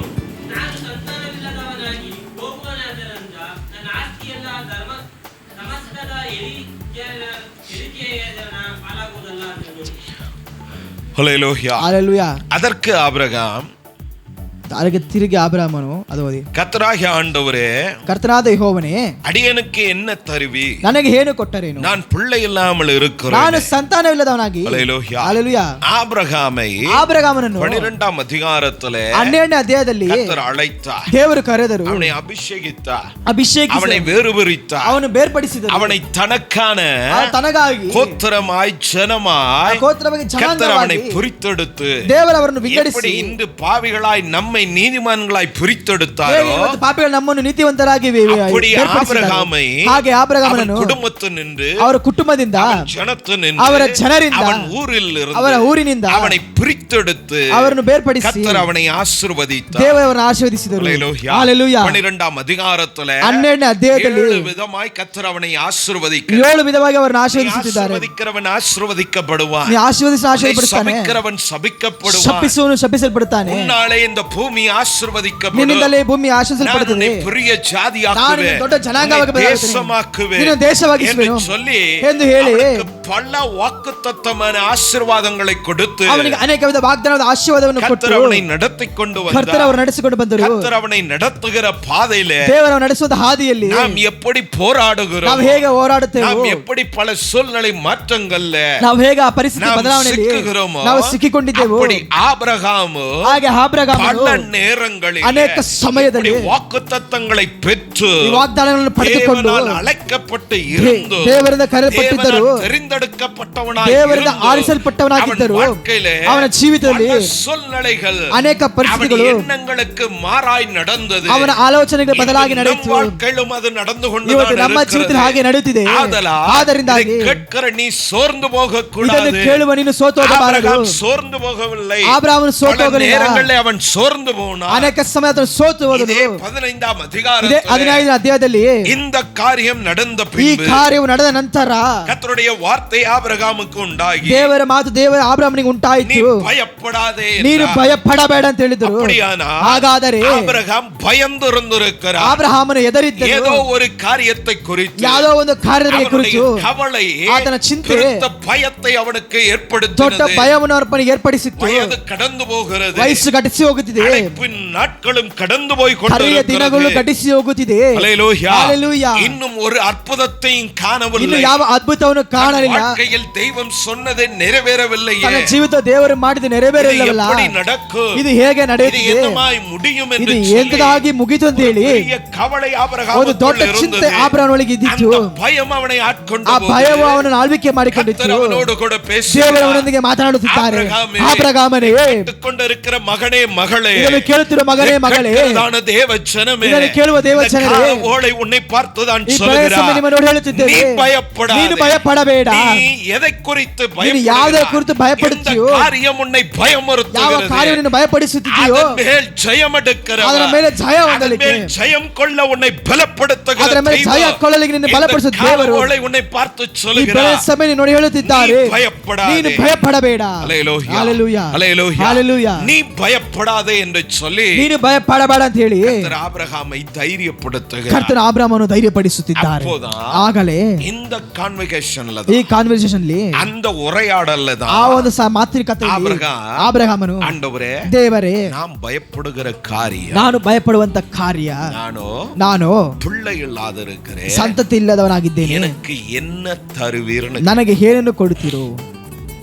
ನಾನು ಸಂತಾನವಿಲ್ಲದವನಾಗಿ ಹೋಗುವನಾದ್ದರಿಂದ ನನ್ನ ಆಸ್ತಿಯೆಲ್ಲ ದಮಸ್ಕದ ಎರಿಕೆಯನ ಪಾಲಾಗುವುದಲ್ಲ ಅಂದನು. ஹல்லேலூயா. ಹಲ್ಲೆಲೂಯಾ. அதற்கு ஆபிரகாம் ಅದಕ್ಕೆ ತಿರುಗಿ ಅಬ್ರಹಾಮನು ಅದು ಓದಿ, கர்த்தராகிய ஆண்டவரே, ಕರ್ತನಾದ ಯೆಹೋವನೇ, அடியனுக்கு என்ன தருவி? ನನಗೆ ಏನು ಕೊಟ್ಟರೇನು? நான் பிள்ளை இல்லாமல் ನಾನು இருக்கிறேன். ಸಂತಾನವಿಲ್ಲದವನಾಗಿ. ஹல்லேலூயா. ಹಲ್ಲೆಲೂಯಾ. ஆபிரகாமை ಅಬ್ರಹಾಮನನ್ನು 12ஆம் அதிகாரத்திலே 12ನೇ ಅಧ್ಯಾಯದಲ್ಲಿ கர்த்தர் அழைத்தார். ದೇವರು ಕರೆದರು, அவனை அபிஷேகித்தார். ಅಭಿಷೇಕಿಸಿ அவனை வேறுபரித்தார். ಅವನು ಬೇರ್ಪಡಿಸಿದರು. அவனை தனக்கான ತನಗಾಗಿ கோத்திரமாய் ஜனமாய் ಗೋತ್ರವಾಗಿ கர்த்தர் அவனை ಜನಾಂಗವಾಗಿ பிரித்தெடுத்து ದೇವರವರನ್ನು எப்படி ವಿಂಗಡಿಸಿ இன்று பாவிகளாய் நம்மை நீதிமான்களாய் ಹೇಗೆ பிரித்தெடுத்தாரோ ಇವತ್ತು ಪಾಪಿಗಳು ನಮ್ಮನ್ನು ನೀತಿವಂತರಾಗಿ அப்படி ಬೇರ್ಪಡಿಸಿದ್ದಾರೆ. ஆபிரகாமை ಹಾಗೆ அவன் ಅಬ್ರಹಾಮನನ್ನು குடும்பத்து நின்று ಅವರ ಕುಟುಂಬದಿಂದ அவன் ஜனத்து நின்று ಅವರ ಜನರಿಂದ அவன் ஊரில் ಅವರ இருந்து ಊರಿನಿಂದ அவனை பிரித்தெடுத்து ಅವರನ್ನು ಬೇರ್ಪಡಿಸಿ கர்த்தர் அவனை ஆசீர்வதித்தார். ದೇವರನ್ನು ಆಶೀರ್ವದಿಸಿದರು. ஹல்லேலூயா. ಹಲ್ಲೆಲೂಯಾ. 12ஆம் அதிகாரத்திலே 12ನೇ ಅಧ್ಯಾಯದಲ್ಲಿ 7 விதமாய் கர்த்தர் அவனை ஆசீர்வதிக்கிறார். 7 ವಿಧವಾಗಿ ಅವರನ್ನು ಆಶೀರ್ವದಿಸುತ್ತಿದ್ದಾರೆ. ஆசீர்வதிக்கிறவன் ஆசீர்வதிக்கப்படுவான். ನೀ ಆಶೀರ್ವದಿಸಿ ಆಶೀರ್ವದಿಸುತ್ತಾನೆ, சபிக்கிறவன் சபிக்கப்படுவான். ಶಪಿಸುವನು ಶಪಿಸಲ್ಪಡುತ್ತಾನೆ. உன்னாலே இந்த பூமி ஆசீர்வதிக்கப்படும். ನಿನ್ನಿಂದಲೇ ಭೂಮಿ நான் ಆಶೀರ್ವದಿಸಲ್ಪಡುತ್ತದೆ. உன்னை பெரிய ನಾನು ஜாதியாக்குவேன். ನಿನ್ನನ್ನು ದೊಡ್ಡ ಜನಾಂಗವಾಗಿ உன்னை ಬದಲಾಯಿಸುತ್ತೇನೆ. தேசமாக்குவேன் ನಿನ್ನನ್ನು ದೇಶವಾಗಿಸುವೆನು என்று சொல்லி ಎಂದು ಹೇಳಿ அவனுக்கு பல வாக்குத்தத்தமான ஆசீர்வாதங்களை கொடுத்து ಅವನಿಗೆ ಅನೇಕ ವಿಧ ವಾಗ್ದಾನದ ಆಶೀರ್ವಾದವನ್ನು ಕೊಟ್ಟು கர்த்தர் அவனை நடத்திக் கொண்டு ಕರ್ತರು வந்தார். ಅವರು ನಡೆಸಿಕೊಂಡು ಬಂದರು. கர்த்தர் அவனை நடத்துகிற பாதையிலே ದೇವರು ನಡೆಸುವ ಹಾದಿಯಲ್ಲಿ நாம் எப்படி போராடுகிறோம், ನಾವು ಹೇಗೆ ಹೋರಾಡುತ್ತೇವೆ, நாம் எப்படி பல சூழ்நிலை மாற்றங்கள்ல ನಾವು ಹೇಗೆ ಆ ಪರಿಸ್ಥಿತಿ நாம் ಬದಲಾವಣೆಯಲ್ಲಿ ಸಿಕ್ಕಿகிறோமோ, ನಾವು ಸಿಕ್ಕಿಕೊಂಡಿದ್ದೆವು. அப்படி ஆபிரகாம் ಹಾಗೆ ಅಬ್ರಹಾಮನು பல நேரங்களில் ಅನೇಕ ಸಮಯದಲ್ಲಿ வாக்குத்தத்தங்களை பெற்று ಈ ವಾಗ್ದಾನಗಳನ್ನು ಪಡೆದುಕೊಂಡು தேவனால் அழைக்கப்பட்டு இருந்து ದೇವರಿಂದ ಕರೆಯಲ್ಪಟ್ಟಿದ್ದರು, தேவனால் தெரிந்தெடுக்கப்பட்டவனாய் ದೇವರಿಂದ இருந்து ಆರಿಸಲ್ಪಟ್ಟವನಾಗಿದ್ದರು. அவன் வாழ்க்கையிலே ಅವನ ಜೀವಿತದಲ್ಲಿ பல சூழ்நிலைகள் ಅನೇಕ அவன் ಪರಿಸ್ಥಿತಿಗಳು எண்ணங்களுக்கு மாறாய் நடந்தது. ಅವನ ಆಲೋಚನೆಗಳು ಬದಲಾಗಿ இன்று ನಡೆಯಿತು. நம் வாழ்க்கையிலும் அது நடந்து கொண்டு ಇವತ್ತು ನಮ್ಮ ಜೀವಿತದಲ್ಲಿ ಹಾಗೆ ನಡೆಯುತ್ತಿದೆ. ಆದ್ದರಿಂದಾಗಿ கேட்கிற நீ சோர்ந்து போக ಇದನ್ನು கூடாது. ಕೇಳುವ ನೀನು ಸೋತು ಹೋಗಬಾರದು. ஆபிரகாம் சோர்ந்து போகவில்லை. ಆಬ್ರಹಾಮನು ಸೋತು பல ಹೋಗಲಿಲ್ಲ. நேரங்களில் அவன் சோர்ந்து போனான். ಅನೇಕ ಸಮಯ ಆತನು ಸೋತು ಹೋದನು. இதே 15ஆம் ಇದೇ அதிகாரத்திலே 15ನೇ ಅಧ್ಯಾಯದಲ್ಲಿ இந்த காரியம் நடந்த ಈ பின்பு ಕಾರ್ಯವು ನಡೆದ ನಂತರ கர்த்தருடைய வார்த்தை ஆபிரகாமுக்கு உண்டாகி ದೇವರ ಮಾತು ದೇವರ ಆಬ್ರಹಾಮನಿಗೆ நீ ಉಂಟಾಯಿತು. பயப்படாதே ನೀನು என்றார். ಭಯಪಡಬೇಡ ಅಂತ ಹೇಳಿದರು. அப்படியானால் ಹಾಗಾದರೆ ஆபிரகாம் பயந்திருந்திருக்கிறார். ಆಬ್ರಹಾಮನು ಹೆದರಿದ್ದನು. ஏதோ ஒரு காரியத்தை குறித்து ಯಾವುದೋ ಒಂದು ಕಾರ್ಯದ அவனுடைய ಕುರಿತು கவலை ಆತನ ಚಿಂತೆ பெருத்த பயத்தை ಅವனுக்கு ದೊಡ್ಡ ஏற்படுத்தினது. ಭಯವನ್ನು ಅರ್ಪಣೆ ಏರ್ಪಡಿಸಿತ್ತು. வயது கடந்து போகிறது. ವಯಸ್ಸು ಗಡಿಸಿ ಹೋಗುತ್ತಿದೆ. அழைப்பின் நாட்களும் கடந்து போய் ಕರೆಯ ದಿನಗಳು கொண்டிருக்கிறது. ಗಡಿಸಿ ಹೋಗುತ್ತಿದೆ. ஹல்லேலூயா. ஹல்லேலூயா. இன்னும் ஒரு அற்புதத்தையும் ಇನ್ನು காணவில்லை. ಯಾವ ಅದ್ಭುತವನ್ನು ಕಾಣಲಿಲ್ಲ. வாழ்க்கையில் தெய்வம் சொன்னதை நிறைவேறவில்லையே. ತನ್ನ ಜೀವಿತ ದೇವರು ಮಾಡಿದ இது ನೆರವೇರಿಲ್ಲವಲ್ಲ. எப்படி நடக்கும்? ಇದು ಹೇಗೆ இது ನಡೆಯುತ್ತದೆ? என்னமாய் முடியும் ಇದು என்று ಎಂತದಾಗಿ ಮುಗಿತು ಅಂತ ಹೇಳಿ பெரிய ಕವಳೆ ಒಂದು ಆபிರகாಮುக்குள்ள ದೊಡ್ಡ ಚಿಂತೆ இருந்தது. ಆಬ್ರಹಾಮನೊಳಗೆ ಇದ್ದಿತ್ತು. அந்த பயம் அவனை ஆட்கொண்ட ಆ போது ಭಯವು ಅವನನ್ನು ಆಳ್ವಿಕೆ ಮಾಡಿಕೊಂಡಿತ್ತು. கர்த்தர் அவனோடு கூட ದೇವರು பேசுகிறார். ಅವನೊಂದಿಗೆ ಮಾತನಾಡುತ್ತಿದ್ದಾರೆ. ಆಬ್ರಹಾಮೇ, ಆಬ್ರಹಾಮನೇ, கேட்டுக்கொண்டிருக்கிற மகனே மகளே, ಇದನ್ನು ಕೇಳುತ್ತಿರುವ ಮಗನೇ ಮಗಳೇ, கேட்கிறதான தேவ ஜனமே, ಇದನ್ನು ಕೇಳುವ ದೇವ ಜನರೇ, இந்த காலவோளை உன்னை பார்த்துதான் ಈ சொல்கிறார். ಪ್ರಯಾಸ ನಿಮ್ಮನ್ನು ಹೇಳುತ್ತಿದ್ದೇವೆ. நீ பயப்படாதே. ನೀನು ಭಯಪಡಬೇಡ. நீ எதை குறித்து ನೀನು ಯಾವುದರ ಕುರಿತು ಭಯಪಡುತ್ತೀಯೋ, எந்த காரியம் உன்னை ಯಾವ பயமுறுத்துகிறது, ಕಾರ್ಯವನ್ನು ಭಯಪಡಿಸುತ್ತಿದೆಯೋ அதன் மேல் ஜெயம் எடுக்கிறவர், ಅದರ ಮೇಲೆ ಜಯ அதன் ಹೊಂದಲಿಕ್ಕೆ, மேல் ஜெயம் கொள்ள உன்னை பலப்படுத்துகிற ಅದರ ಮೇಲೆ ಜಯ தெய்வம், ಕೊಳ್ಳಲಿಕ್ಕೆ ನಿನ್ನ ಬಲಪಡಿಸುವ இந்த ದೇವರು காலவோளை உன்னை பார்த்து ಈ சொல்கிறார். ಬೆಳೆ ಸಮಯ ನೋಡಿ ಹೇಳುತ್ತಿದ್ದಾರೆ, நீ பயப்படாதே. ನೀನು ಭಯಪಡಬೇಡ. அல்லேலூயா. ஹalleluya. அல்லேலூயா. ஹalleluya. நீ பயப்படாதே என்று சொல்லி ನೀನು ಭಯಪಡಬೇಡ ಅಂತ ಹೇಳಿ கர்த்தர் ஆபிரகாமை தைரியப்படுத்துகிறார். ಕರ್ತನ ಆಬ್ರಹಾಮನನ್ನು ಧೈರ್ಯಪಡಿಸುತ್ತಿದ್ದಾರೆ. அப்போதான் ಆಗಲೇ இந்த ಕಾನ್ವರ್ಸೇಷನ್ல ಈ ಕಾನ್ವರ್ಸೇಷನ್ ಅಲ್ಲಿ அந்த ಉரைಯಾಡல்ல ಆ தான் ಒಂದು ಮಾತುಕತೆ ಆಬ್ರಹಾಮನು ஆண்டவரே, ದೇವರೇ, நாம் பயப்படுகிற காரியம், ನಾನು ಭಯಪಡುವಂತ ಕಾರ್ಯ, ನಾನು பிள்ளை இல்லாத இருக்கிறேன், ಸಂತತಿ ಇಲ್ಲದವನಾಗಿದ್ದೇನೆ, எனக்கு என்ன தருவீர்னு. ನನಗೆ ಏನನ್ನು ಕೊಡುತ್ತೀರೋ?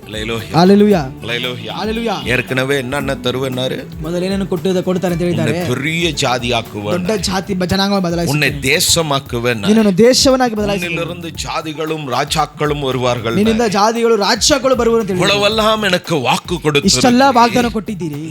அல்லேலூயா. ஹalleluya. அல்லேலூயா. ஹalleluya. ஏற்கனவே என்னென்ன தருவேன்னாரு? ಮೊದಲೇನನ್ನು ಕೊಡ್ತಾರೆ ಅಂತ ಹೇಳಿದ್ದಾರೆ. உன்னை பெரிய ஜாதியாக்குவேன், ದೊಡ್ಡ ಜಾತಿ ಜನಾಂಗ ಬದಲಾಯಿಸಿ, உன்னை தேசமாக்குவேன், ನಿನ್ನನ್ನು ದೇಶವನ್ನಾಗಿ ಬದಲಾಯಿಸಿ, உன்னிலிருந்து ஜாதிகளும் ராஜாக்களும் வருவார்கள். ನಿನ್ನಿಂದ ಜಾತಿಗಳು ರಾಜ್ಯಗಳು ಬರುವರು ಅಂತ ಹೇಳಿ இவ்வளவெல்லாம் எனக்கு வாக்கு கொடுத்து ಇಷ್ಟೆಲ್ಲ ವಾಗ್ದಾನ ಕೊಟ್ಟಿದ್ದೀರಿ.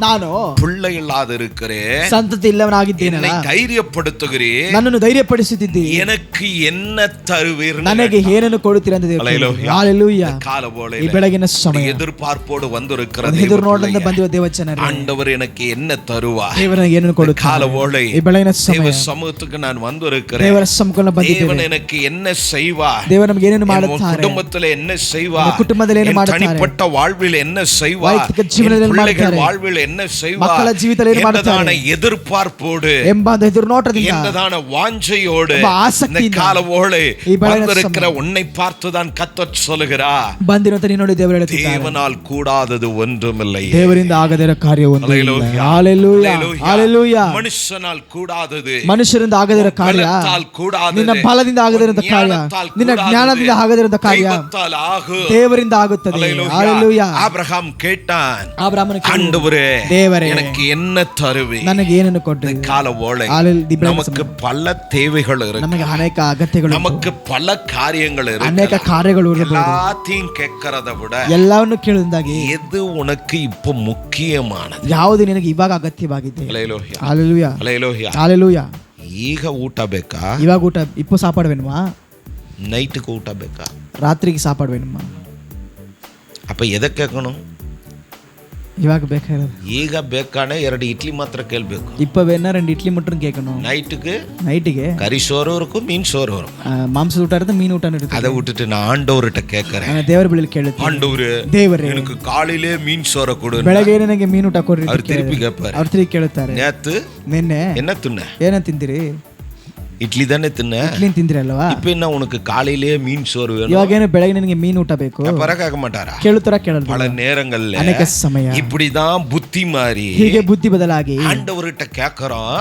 ನಾನು பிள்ளை இல்லாத இருக்கிறேன், ಸಂತತಿ ಇಲ್ಲವನಾಗಿದ್ದೇನಲ್ಲ, என்னை தைரியப்படுத்துகிறேன், ನನ್ನನ್ನು ಧೈರ್ಯಪಡಿಸುತ್ತಿದ್ದೀರಿ, எனக்கு என்ன தருவீர், ನನಗೆ ಏನನ್ನು ಕೊಡುತ್ತೀರಿ ಅಂತ ದೇವರು ಕೇಳಿದರು. ಹalleluya. காலவோளை ಈ ಬೆಳಗಿನ ಸಮಯ எதிர்பார்ப்போடு வந்திருக்கிற ಎದುರು ನೋಡಲಿಂದ ಬಂದಿರುವ ದೇವಚನರೇ, ஆண்டவர் எனக்கு என்ன தருவார்? ದೇವರಿಗೆ ಏನನ್ನು ಕೊಡುತ್ತಾರೆ? காலவோளை ಈ ಬೆಳಗಿನ தேவ ಸಮಯ சமூகத்துக்கு நான் வந்திருக்கிறேன். ದೇವರ ಸಮ್ಮುಖದಲ್ಲಿ தேவன் ಬಂದಿದ್ದೇವೆ. எனக்கு என்ன செய்வார்? ದೇವರು ನಮಗೆ ಏನನ್ನು என் ಮಾಡುತ್ತಾರೆ? குடும்பத்தில் என்ன செய்வார்? என் குடும்பத்தில் ಏನು என் ಮಾಡುತ್ತಾರೆ? தனிப்பட்ட வாழ்வில் என்ன செய்வார்? ವೈಯಕ್ತಿಕ ಜೀವನದಲ್ಲಿ ಏನು என் பிள்ளைகள் ಮಾಡುತ್ತಾರೆ? வாழ்வில் என்ன செய்வார்? ಮಕ್ಕಳ ಜೀವಿತದಲ್ಲಿ ಏನು ಮಾಡುತ್ತಾರೆ? ಎಂಬುದಾன எதிர்பார்ப்போடு, ಎಂಬ ಎದುರು ನೋಟದಿಂದ, ಎಂಬುದಾன வாஞ்சையோடு ಎಂಬ ಆಸಕ್ತಿಯಿಂದ இந்த காலவோளை ಈ ಬೆಳಗಿನ வந்திருக்கிற ಸಮಯ உன்னை பார்த்துதான் கர்த்தர் சொல்லுகிறார், ಬಂದಿರುವಂತ ನೀನು ನೋಡಿ ದೇವರು ಹೇಳುತ್ತಿದ್ದಾರೆ, தேவனால் கூடாதது ஒன்றுமில்லை. ದೇವರಿಂದ ಆಗದಿರೋ ಕಾರ್ಯ ಒಂದು ಇಲ್ಲ. அல்லேலூயா. ஹalleluya. அல்லேலூயா. ஹalleluya. மனுஷனால் கூடாதது, ಮನುಷ್ಯರಿಂದ ಆಗದಿರೋ ಕಾರ್ಯ, பலத்தால் கூடாதது, ನಿನ್ನ ಬಲದಿಂದ ಆಗದಿರೋ ಕಾರ್ಯ, ஞானத்தால் ನಿನ್ನ கூடாதது, ಜ್ಞಾನದಿಂದ ಆಗದಿರೋ ಕಾರ್ಯ தெய்வத்தால் ஆகும். ದೇವರಿಂದ ಆಗುತ್ತದೆ. அல்லேலூயா. ஹalleluya. ஆபிரகாம் கேட்டான், ಆಬ್ರಹಾಮನು ಕೇಳಿದನು, ஆண்டவரே, ದೇವರೇ, எனக்கு என்ன தருவீர்? ನನಗೆ ಏನನ್ನು ಕೊಟ್ಟರೆ? காலவோளை ஹalleluya. நமக்கு பல தேவைகள் இருக்கு, ನಮಗೆ ಅನೇಕ ಅಗತ್ಯಗಳು, நமக்கு பல காரியங்கள் ಅನೇಕ இருக்கு. ಕಾರ್ಯಗಳು ಇರಬಹುದು. எல்லாத்தையும் கேட்கறத விட ಎಲ್ಲವನ್ನು ಕೇಳುವುದಾಗಿ எது உனக்கு இப்போ முக்கியமானது? ಯಾವುದು ನಿನಗೆ ಇವಾಗ ಅಗತ್ಯವಾಗಿದೆ? அல்லேலூயா. ஹalleluya. அல்லேலூயா. ஹalleluya. ಈಗ ಊಟ ಬೇಕಾ? ಇವಾಗ ಊಟ ಇಪ್ಪು ಸಾಪಾಡವೇನುವಾ? ನೈಟ್ಗೆ ಊಟ ಬೇಕಾ? ರಾತ್ರಿಗೆ ಸಾಪಾಡವೇನುವಾ? ಅಪ್ಪ ಎದಕ್ಕೆ ಕೇಳ್ಕணும்? ಇವಾಗ ಬೇಕಾಗಿರೋದು ಈಗ ಬೇಕಾನೆ 2 இட்லி மாத்திர கேள்ಬೇಕು. இப்போ வேணா 2 இட்லி மட்டும் கேட்கணும். நைட்டுக்கு நைட்டுக்கு கறி சோறு இருக்கும், மீன் சோறு வரும். மாംಸ ಊಟ ಇರುತ್ತೆ, ಮೀನು ಊಟ ಇರುತ್ತೆ. அதை விட்டுட்டு நான் ஆண்டவர்கிட்ட கேட்கறேன், ದೇವರ ಬಳಿ ಕೇಳುತ್ತೇನೆ, ஆண்டவரே, ದೇವರೇ, எனக்கு காலையிலே மீன் சோறு கொடு. ಬೆಳಗ್ಗೆ ನನಗೆ ಮೀನು ಊಟ ಕೊಡ್ರಿ. அவர் திருப்பி கேட்பாரு, ಅವ್ರು ತಿರುಗಿ ಕೇಳುತ್ತಾರೆ, நேத்து ನಿನ್ನೆ என்ன தின்ன? ಏನ ತಿಂದಿರಿ? இட்லி தானே தின்ன. ಇಡ್ಲಿ ತಿಂದಿರಿ ಅಲ್ವಾ? இப்ப என்ன உனக்கு காலையிலேயே மீன் சோறு வேணும்? ಇವಾಗ ಏನು ಬೆಳಗ್ಗೆ ನನಗೆ ಮೀನು ಊಟ ಬೇಕು? கேட்க மாட்டாரா? ಕೇಳುತ್ತಾರ ಕೇಳಲ್ಲ? பல நேரங்கள்ல ಅನೇಕ ಸಮಯ இப்படிதான் புத்தி மாறி ಹೀಗೆ ಬುದ್ಧಿ ಬದಲಾಗಿ ஆண்டவர்கிட்ட கேட்கறோம்,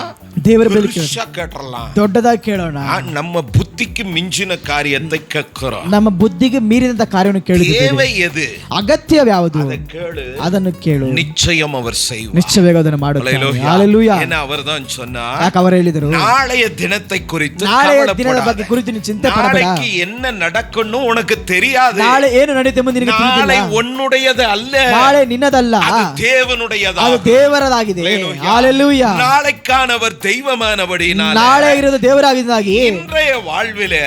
ದೇವರ ಬಳಿ கேட்டறலாம், ದೊಡ್ಡದಾಗಿ ಕೇಳೋಣ. நம்ம புத்திக்கு மிஞ்சின காரியத்தை கேட்கிறோம். ನಮ್ಮ ಬುದ್ಧಿಗೆ ಮೀರಿದಂತ ಕಾರ್ಯವನ್ನು ಕೇಳುತ್ತೇವೆ. தேவை எது? ಅಗತ್ಯ ಯಾವುದು? அதை ಕೇಳು, ಅದನ್ನು ಕೇಳು, நிச்சயம் அவர் செய்வார். ನಿಶ್ಚಯವಾಗಿ ಅದನ್ನು ಮಾಡುತ್ತಾರೆ. அல்லேலூயா. ஹalleluya. ஏன்னா அவர்தான் சொன்னார், ಯಾಕೆ ಅವರು ಹೇಳಿದರು, நாளைய தினத்தை குறித்து ನಾಳೆಯ ದಿನದ கவலைப்படாத. ಬಗ್ಗೆ ಕುರಿತು ನೀನು ಚಿಂತೆ ಪಡಬೇಡ. நாளைக்கு என்ன நடக்கும்னு உனக்கு தெரியாது. ನಾಳೆ ಏನು ನಡೆಯುತ್ತೆ ಎಂದು ನಿನಗೆ நாளை ತಿಳಿದಿಲ್ಲ. உன்னுடையது அல்ல, ನಾಳೆ ನಿನ್ನದಲ್ಲ, அது தேவனுடையது. ಅದು ದೇವರದಾಗಿದೆ. ஹalleluya. நாளைக்கானவர் தெய்வமானபடியினால ನಾಳೆ ಇರೋದು ದೇವರಾಗಿದ್ದಾಗಿ இன்றைய வாழ்விலே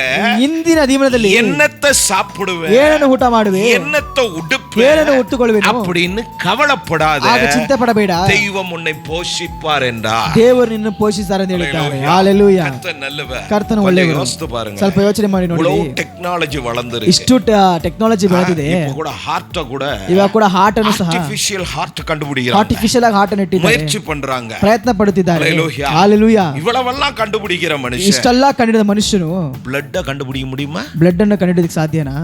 ಇಂದಿನ ಜೀವನದಲ್ಲಿ என்னத்தை சாப்பிடுவேன், ಏನನ್ನು ಊಟ ಮಾಡುವೆ, என்னத்தை உடுப்பேன் ಏನನ್ನು ಉಟ್ಟುಕೊಳ್ಳುವೆನು அப்படின்னு கவலைப்படாத. ಆಗ ಚಿಂತೆ ಪಡಬೇಡ. தெய்வம் உன்னை போஷிப்பார் என்றார். ದೇವರು ನಿನ್ನ ಪೋಷಿಸುತ್ತಾರೆ ಎಂದು ಹೇಳಿದ್ದಾರೆ. ಹalleluya. கர்த்தர் நல்லவர். ಕರ್ತನ கொஞ்சம் ಒಳ್ಳೆಯವರು. யோசித்து பாருங்க, ಸ್ವಲ್ಪ ಯೋಚನೆ ಮಾಡಿ ನೋಡಿ. இவ்வளவு டெக்னாலஜி வளர்ந்திருக்கு, ಇಷ್ಟು ಟೆಕ್ನಾಲಜಿ ಬೆಳೆದಿದೆ. இப்ப கூட ஹார்ட்ட கூட ಇವಾಗ ಕೂಡ ಹಾರ್ಟ್ ಅನ್ನು ಸಹ ಆರ್ಟಿಫಿಷಿಯಲ್ ಹಾರ್ಟ್ ಕಂಡುபிடிக்கிறாங்க, ಆರ್ಟಿಫಿಷಿಯಲ್ ಆಗಿ ಹಾರ್ಟ್ ಅನ್ನು ಇಟ್ಟಿದ್ದಾರೆ, முயற்சி பண்றாங்க, ಪ್ರಯತ್ನ ಪಡುತ್ತಿದ್ದಾರೆ. Hallelujah. ಹalleluya. இவ்வளவெல்லாம் கண்டுபிடிக்கிற மனுஷன் ಇಷ್ಟೆಲ್ಲ ಕಂಡಿಡಿದ ಮನುಷ್ಯನು ಬ್ಲಡ್ ಕண்டுபிடிக்க முடியுமா? ಬ್ಲಡ್ ಅನ್ನು ಕಂಡುಹಿಡಿಯಕ್ಕೆ ಸಾಧ್ಯನಾ?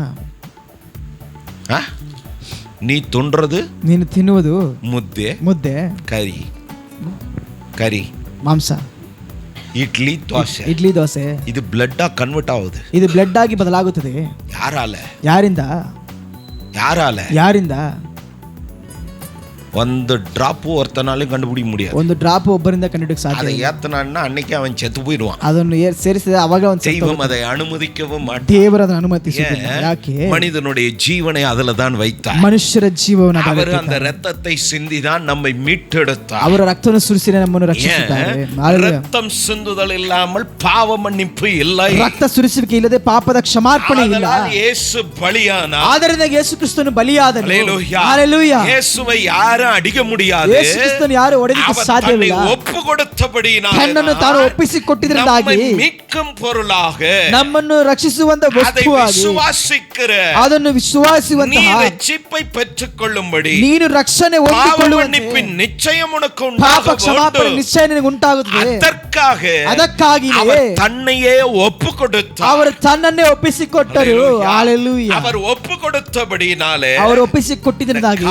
நீ தொன்றது ನೀನು ತಿನ್ನುವುದು ಮುದ್ದೆ, ಮುದ್ದೆ, ಕರಿ, ಕರಿ, ಮಾಂಸ. இட்லி தோசை ಇಡ್ಲಿ ದೋಸೆ இது பிளட்டா கன்வெர்ட் ஆகுது. ಇದು ಬ್ಲಡ್ ಆಗಿ ಬದಲಾಗುತ್ತದೆ. யாரால? ಯಾರಿಂದ? ಯಾರಿಂದ? ಒಂದು ಡ್ರಾಪ್ ஒருத்தனாலும் கண்டுபிடிக்க முடியாது. ಒಂದು ಡ್ರಾಪ್ ಒಬ್ಬರಿಂದ ಕಂಡುಹಿಡಿಯಕ್ಕೆ ಸಾಧ್ಯ அதை ಇಲ್ಲ. ஏத்தனான்னா அன்னைக்கு அவன் செத்து போயிடுவான். ಅದನ್ನು ಸೇರಿಸಿದ ಅವಾಗ ಒಂದು தெய்வம் அதை அனுமதிக்கவும் மாட்டார். ದೇವರು ಅದನ್ನು ಅನುಮತಿಸುವುದಿಲ್ಲ. ಯಾಕೆ? மனிதனுடைய ஜீவனை அதுல தான் வைத்தார். ಮನುಷ್ಯರ ಜೀವವನ್ನು அவர் அந்த இரத்தத்தை சிந்தி தான் நம்மை மீட்டெடுத்தார். ಅವರ ರಕ್ತವನ್ನು ಸುರಿಸಿ ನಮ್ಮನ್ನು ರಕ್ಷಿಸಿದ್ದಾರೆ. ரத்தம் சிந்துதல் இல்லாமல் பாவ மன்னிப்பு இல்லை. ರಕ್ತ ಸುರಿಸುವಿಕೆ ಇಲ್ಲದೆ ಪಾಪದ ಕ್ಷಮಾಪಣೆ ಇಲ್ಲ. ಯೇಸು ಬಲಿಯಾனார். ಆದ್ದರಿಂದ ಯೇಸು ಕ್ರಿಸ್ತನು ಬಲಿಯಾದನು. ஹalleluya. ஹalleluya. ಯೇಸುவை ಯಾರು ಅಡಿಗ முடியாது. ಯೇಸು ಕ್ರಿಸ್ತನು ಯಾರು ಹೊಡೆಯಲಿಕ್ಕೆ ಸಾಧ್ಯವಿಲ್ಲ. ಒಪ್ಪು ಕೊಡುತ್ತಬಡಿನಾಗ ತನ್ನನ್ನು ತಾನು ಒಪ್ಪಿಸಿಕೊಟ್ಟಿದ್ದರಿಂದಾಗಿ மீட்கும் பொருளாக ನಮ್ಮನ್ನು ರಕ್ಷಿಸುವಂತ ವಸ್ತುವಾಗಿ ವಿಶ್ವಾಸಿக்கிற ಅದನ್ನು ವಿಶ್ವಾಸಿಸುವಂತಹ ರಕ್ಷಿப்பை பெற்றுக்கொள்ளும்படி ನೀನು ರಕ್ಷಣೆ ಹೊಂದಿಕೊಳ್ಳುವಂತೆ நிச்சயம் உனக்கு ಪಾಪ ಕ್ಷಮಾಪಣೆ ನಿಶ್ಚಯ ನಿನಗೆ ಉಂಟಾಗುತ್ತದೆ. ಅದಕ್ಕಾಗಿಯೇ தன்னையே ஒப்பு கொடுத்தார். ಅವರು ತನ್ನನ್ನೇ ಒಪ್ಪಿಸಿಕೊಟ್ಟರು. ಹalleluya. அவர் ஒப்பு கொடுத்தபடினாலே ಅವರು ಒಪ್ಪಿಸಿಕೊಟ್ಟಿದ್ದರಿಂದಾಗಿ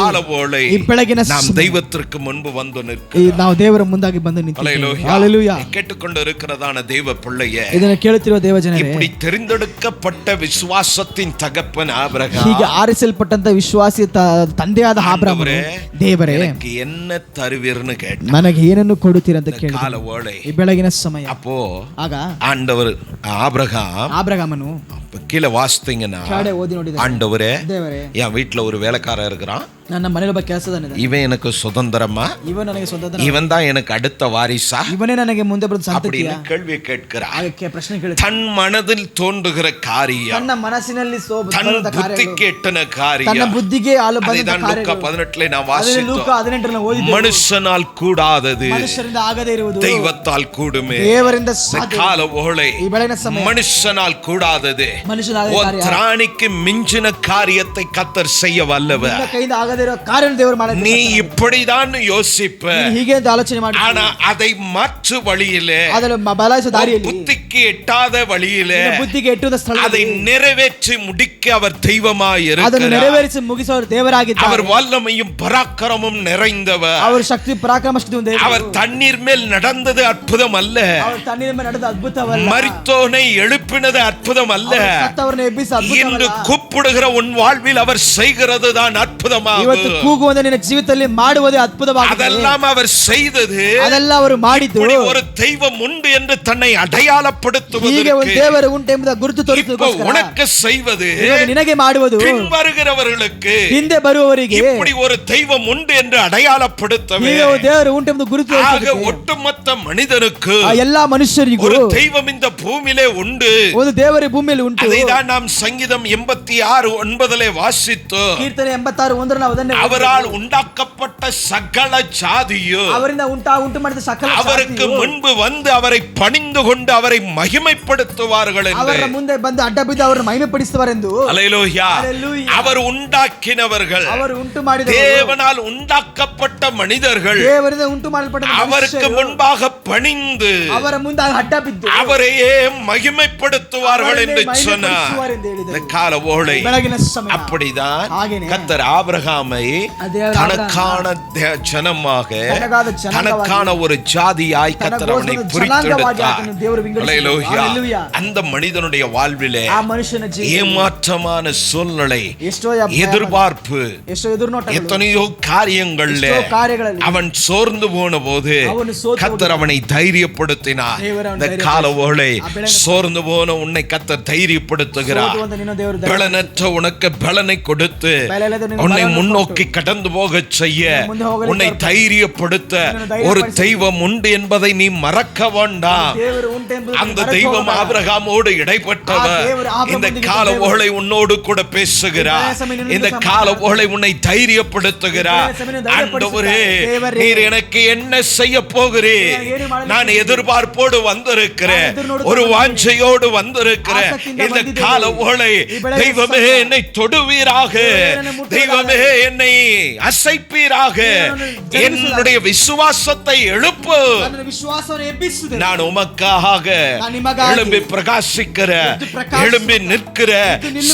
ಈ ಬೆಳಗಿನ நாம் தெய்வத்திற்கு முன்பு வந்து நிற்கிறோம். ನಾವು ದೇವರ ಮುಂದಾಗಿ ಬಂದು ನಿಂತಿದ್ದೇವೆ. ಹalleluya. கேட்டுக்கொண்டிருக்கிறதான தேவ பிள்ளையே, ಇದನ್ನು ಕೇಳುತ್ತಿರುವ ದೇವ ಜನರೇ, இப்படி தெரிந்தெடுக்கப்பட்ட விசுவாசத்தின் தகப்பன் ஆபிரகாம், ಹೀಗೆ ಆರಿಸಲ್ಪಟ್ಟಂತ ವಿಶ್ವಾಸಿ ತಂದೆಯಾದ ಆಬ್ರಹಾಮನು, ದೇವರೇ எனக்கு என்ன தருவீர்னு கேட்டார். ನನಗೆ ಏನನ್ನು ಕೊಡುತ್ತೀರಂತ ಕೇಳಿದ கால வேளை ಈ ಬೆಳಗಿನ ಸಮಯ. அப்போ ಆಗ ஆண்டவர் ஆபிரகாமನು கீழே வாசித்தீங்கன்னா, ಕೆಳಗಡೆ ಓದಿ ನೋಡಿದರೆ, ஆண்டவரே ದೇವರೇ என் வீட்டுல ஒரு வேலைக்காரன் இருக்கிறான், ನನ್ನ ಮನೆಯಲ್ಲಿ ಒಬ್ಬ ಕೆಲಸದವನಿದ್ದಾನೆ, இவன் எனக்கு சுதந்திரமா, ಇವನು ನನಗೆ ಸ್ವತಂತ್ರ, இவன் தான் எனக்கு அடுத்த வாரிசா, ಇವನೇ ನನಗೆ ಮುಂದೆ ಬರುವ ಸಂತತಿಯ, அப்படின்னு கேள்வி கேட்கிறான். ಅದಕ್ಕೆ ಪ್ರಶ್ನೆ ಕೇಳುತ್ತಾರೆ. தன் மனதில் தோன்றுகிற காரியம், ತನ್ನ ಮನಸ್ಸಿನಲ್ಲಿ தன் புத்திக்கு எட்டன ತನ್ನ காரியம், ಬುದ್ಧಿಗೆ ಆಲು ಬಂದ அதைதான் லூக்கா ಕಾರ್ಯಗಳು. 18 நான் ಲೂಕ வாசித்தோம். 18 ಓದಿದ್ದೇವೆ. மனுஷனால் கூடாதது ಮನುಷ್ಯರಿಂದ ಆಗದೇ ಇರುವುದು தெய்வத்தால் கூடுமே. ದೇವರಿಂದ ಸಾಧ್ಯ. கால ஓலை ಈ ಬೆಳಗಿನ ಸಮಯ மனுஷனால் கூடாதது ಮನುಷ್ಯನಾಗದೇ ಕಾರ್ಯ, திராணிக்கு மிஞ்சின காரியத்தை கத்தர் செய்ய வல்லவர். ನಿನ್ನ ಕೈಯಿಂದ ಆಗದೇ ಇರೋ ಕಾರ್ಯವನ್ನು ದೇವರು ಮಾಡುತ್ತಾರೆ. நீ இப்படிதான் யோசிப்ப, ಹೀಗೆ ಅಂತ ಆಲೋಚನೆ ಮಾಡಿ, ஆனா அதை மாற்று வழியிலே, ಅದನ್ನು ಬದಲಾಯಿಸುವ ದಾರಿಯಲ್ಲಿ, புத்திக்கு எட்டாத வழியிலே, ನಿನ್ನ ಬುದ್ಧಿಗೆ ಎಟ್ಟುವ அதை ಸ್ಥಳದಲ್ಲಿ நிறைவேற்றி முடிக்க அவர் தெய்வமாய் ಅದನ್ನು இருக்கிறார். ನೆರವೇರಿಸಿ ಮುಗಿಸುವ ದೇವರಾಗಿದ್ದಾರೆ. அவர் வல்லமையும் பராக்கிரமும் நிறைந்தவர். அவர் ಶಕ್ತಿ ಪರಾಕ್ರಮಶಕ್ತಿ ಹೊಂದಿದವರು. அவர் தண்ணீர் மேல் நடந்தது அற்புதம் அல்ல, அவர் தண்ணீர் ಮೇಲೆ ನಡೆದ ಅದ್ಭುತವಲ್ಲ, மரித்தோனை எழுப்பினது அற்புதம் அல்ல, ಸತ್ತವರನ್ನು ಎಬ್ಬಿಸಿ இன்று ಅದ್ಭುತವಲ್ಲ, கூப்பிடுகிற உன் வாழ்வில் அவர் செய்கிறது தான் அற்புதமாகும். ಇವತ್ತು ಕೂಗುವಂತ ನಿನ್ನ ಜೀವಿತದಲ್ಲಿ ಮಾಡುವುದೇ ಅದ್ಭುತವಾಗಿದೆ. அதெல்லாம் அவர் செய்தது, ಅದೆಲ್ಲ ಅವರು ಮಾಡಿದ್ದು, இப்படி ஒரு தெய்வம் உண்டு என்று தன்னை ಹೀಗೆ ಒಂದು அடையாளப்படுத்துவதற்கு, ದೇವರು ಉಂಟು ಎಂಬುದ ಗುರುತು இப்போ ತೋರಿಸುವುದಕ್ಕೋಸ್ಕರ உனக்கு செய்வது, ಇವಾಗ ನಿನಗೆ ಮಾಡುವುದು, பின் வருகிறவர்களுக்கு ಹಿಂದೆ ಬರುವವರಿಗೆ இப்படி ஒரு தெய்வம் உண்டு என்று அடையாளப்படுத்தவே, ಹೀಗೆ ಒಂದು ದೇವರು ಉಂಟು ಎಂಬುದು ಗುರುತು ஆக ತೋರಿಸುವುದಕ್ಕೆ, ஒட்டுமொத்த மனிதனுக்கு ಆ ಎಲ್ಲಾ ಮನುಷ್ಯರಿಗೂ ஒரு தெய்வம் இந்த பூமியிலே உண்டு. ಒಂದು ದೇವರ ಭೂಮಿಯಲ್ಲಿ ಉಂಟು. அதைதான் நாம் சங்கீதம் 86:9 வாசித்தோம். ಕೀರ್ತನೆ 86:1 ನಾವು ಅದನ್ನೇ அவரால் உண்டாக்கப்பட்ட சகல ஜாதியோ ಅವರಿಂದ ಉಂಟು ಮಾಡಿದ ಸಕಲ அவருக்கு ಜಾತಿಯು முன்பு வந்து அவரை பணிந்து கொண்டு அவரை மகிமைப்படுத்துவார்கள் என்று. ಅವರ ಮುಂದೆ ಬಂದು ಅಡ್ಡ ಬಿದ್ದು ಅವರನ್ನು ಮಹಿಮೆಪಡಿಸುವರೆಂದು. அல்லேலூயா. அல்லேலூயா. அவர் உண்டாக்கினவர்கள், ಅವರು ಉಂಟು ಮಾಡಿದವರು, தேவனால் உண்டாக்கப்பட்ட மனிதர்கள் ದೇವರಿಂದ ಉಂಟು ಮಾಡಲ್ಪಟ್ಟ அவருக்கு ಮನುಷ್ಯರು முன்பாக பணிந்து ಅವರ ಮುಂದೆ ಅಡ್ಡ ಬಿದ್ದು அவரையே மகிமைப்படுத்துவார்கள் என்று ಅವರನ್ನೇ சொன்னார். ಮಹಿಮೆಪಡಿಸುವರೆಂದು ಹೇಳಿದರು. இந்த கால ஓலை ಬೆಳಗಿನ ಸಮಯ. அப்படிதான் ಹಾಗೇನೆ கர்த்தர் ஆபிரகாமை தேவர் தனக்கான ஜனமாக, தனக்கான ஜனங்கವಾಗಿ, தனக்கான ஒரு ஜாதியாய் கர்த்தர் அவனை தனಗೋಸ್ಕರ பிரித்தெடுத்தார். ಜನಾಂಗವಾಗಿ ದೇವರು ವಿಂಗಡಿಸಿದರು. அல்லேலூயா. அல்லேலூயா. அந்த மனிதனுடைய வாழ்விலே ಆ ಮನುಷ್ಯನ ಜೀವಿತದಲ್ಲಿ ஏமாற்றமான சூழ்நிலை, ಎಷ್ಟೋ எதிர்பார்ப்பு, ಎಷ್ಟೋ ಎದುರುನೋಟಗಳು, எத்தனையோ காரியங்கள்ல ಎಷ್ಟೋ ಕಾರ್ಯಗಳಲ್ಲಿ அவன் சோர்ந்து போன போது அவನು ಸೋತು கர்த்தர் அவனை தைரியப்படுத்தினார். தேவர் அவனை இந்த தைரியப்படுத்தி, கால ஓலை ಆ ಬೆಳಗಿನ சோர்ந்து போன உன்னை கர்த்தர் தைரியப்படுத்துகிறார். ಸೋತು ಅಂತ ನಿನ್ನ ದೇವರು பலனற்ற உனக்கு பலனை கொடுத்து ಬಲವಿಲ್ಲದ ನಿನಗೆ உன்னை ಬಲವನ್ನು முன்னோக்கி ಕೊಟ್ಟು, கடந்து போக செய்ய, ಮುಂದೆ ಹೋಗಲಿಕ್ಕೆ உன்னை தைரியப்படுத்த ನಿನ್ನನ್ನು ಧೈರ್ಯಪಡಿಸಿ, ஒரு தெய்வம் உண்டு என்பதை நீ மறக்க வேண்டாம். ದೇವರು ಉಂಟು ಎಂಬುದು அந்த ಮರೆತು தெய்வம் ಹೋಗಬೇಡ. ஆபிரகாமோடு இடைப்பட்டவர். ಆ ದೇವರು ಆಬ್ರಹಾಮನಿಗೆ இந்த ದೇವರು. கால ஓலை உன்னோடு கூட பேசுகிறார். இந்த சமயம் நின்று இந்த சமாதானம் கால ஓலை உன்னை தைரியப்படுத்துகிறார். இந்த சமயம் தைரியப்படுத்துகிறார். ஆண்டவரே, தேவரே, நீர் எனக்கு என்ன செய்ய போகிறீர்? ಏನು ಮಾಡಲು நான் எதிர்பார்ப்போடு வந்திருக்கிறேன், நான் எதிர்நோடு ஒரு வந்திருக்கிறேன். வாஞ்சையோடு வந்திருக்கிறேன். ஆசக்திಯಿಂದ இந்த வந்திದ್ದೇನೆ. கால ஓலை, ಈ ಬೆಳಗಿನ தெய்வமே ಸಮಯ. என்னை தொடுவீராக, என்னை முட்டுவீராக. தெய்வமே என்னை அசைப்பீராக, என்னை என்னுடைய விசுவாசத்தை எழுப்பு, ನನ್ನ ವಿಶ್ವಾಸವನ್ನು ಎಬ್ಬಿಸುತ್ತದೆ. நான் உமக்காக நான் நிமக்காக எழும்பி பிரகாசிக்கிற எழும்பி நிற்கிற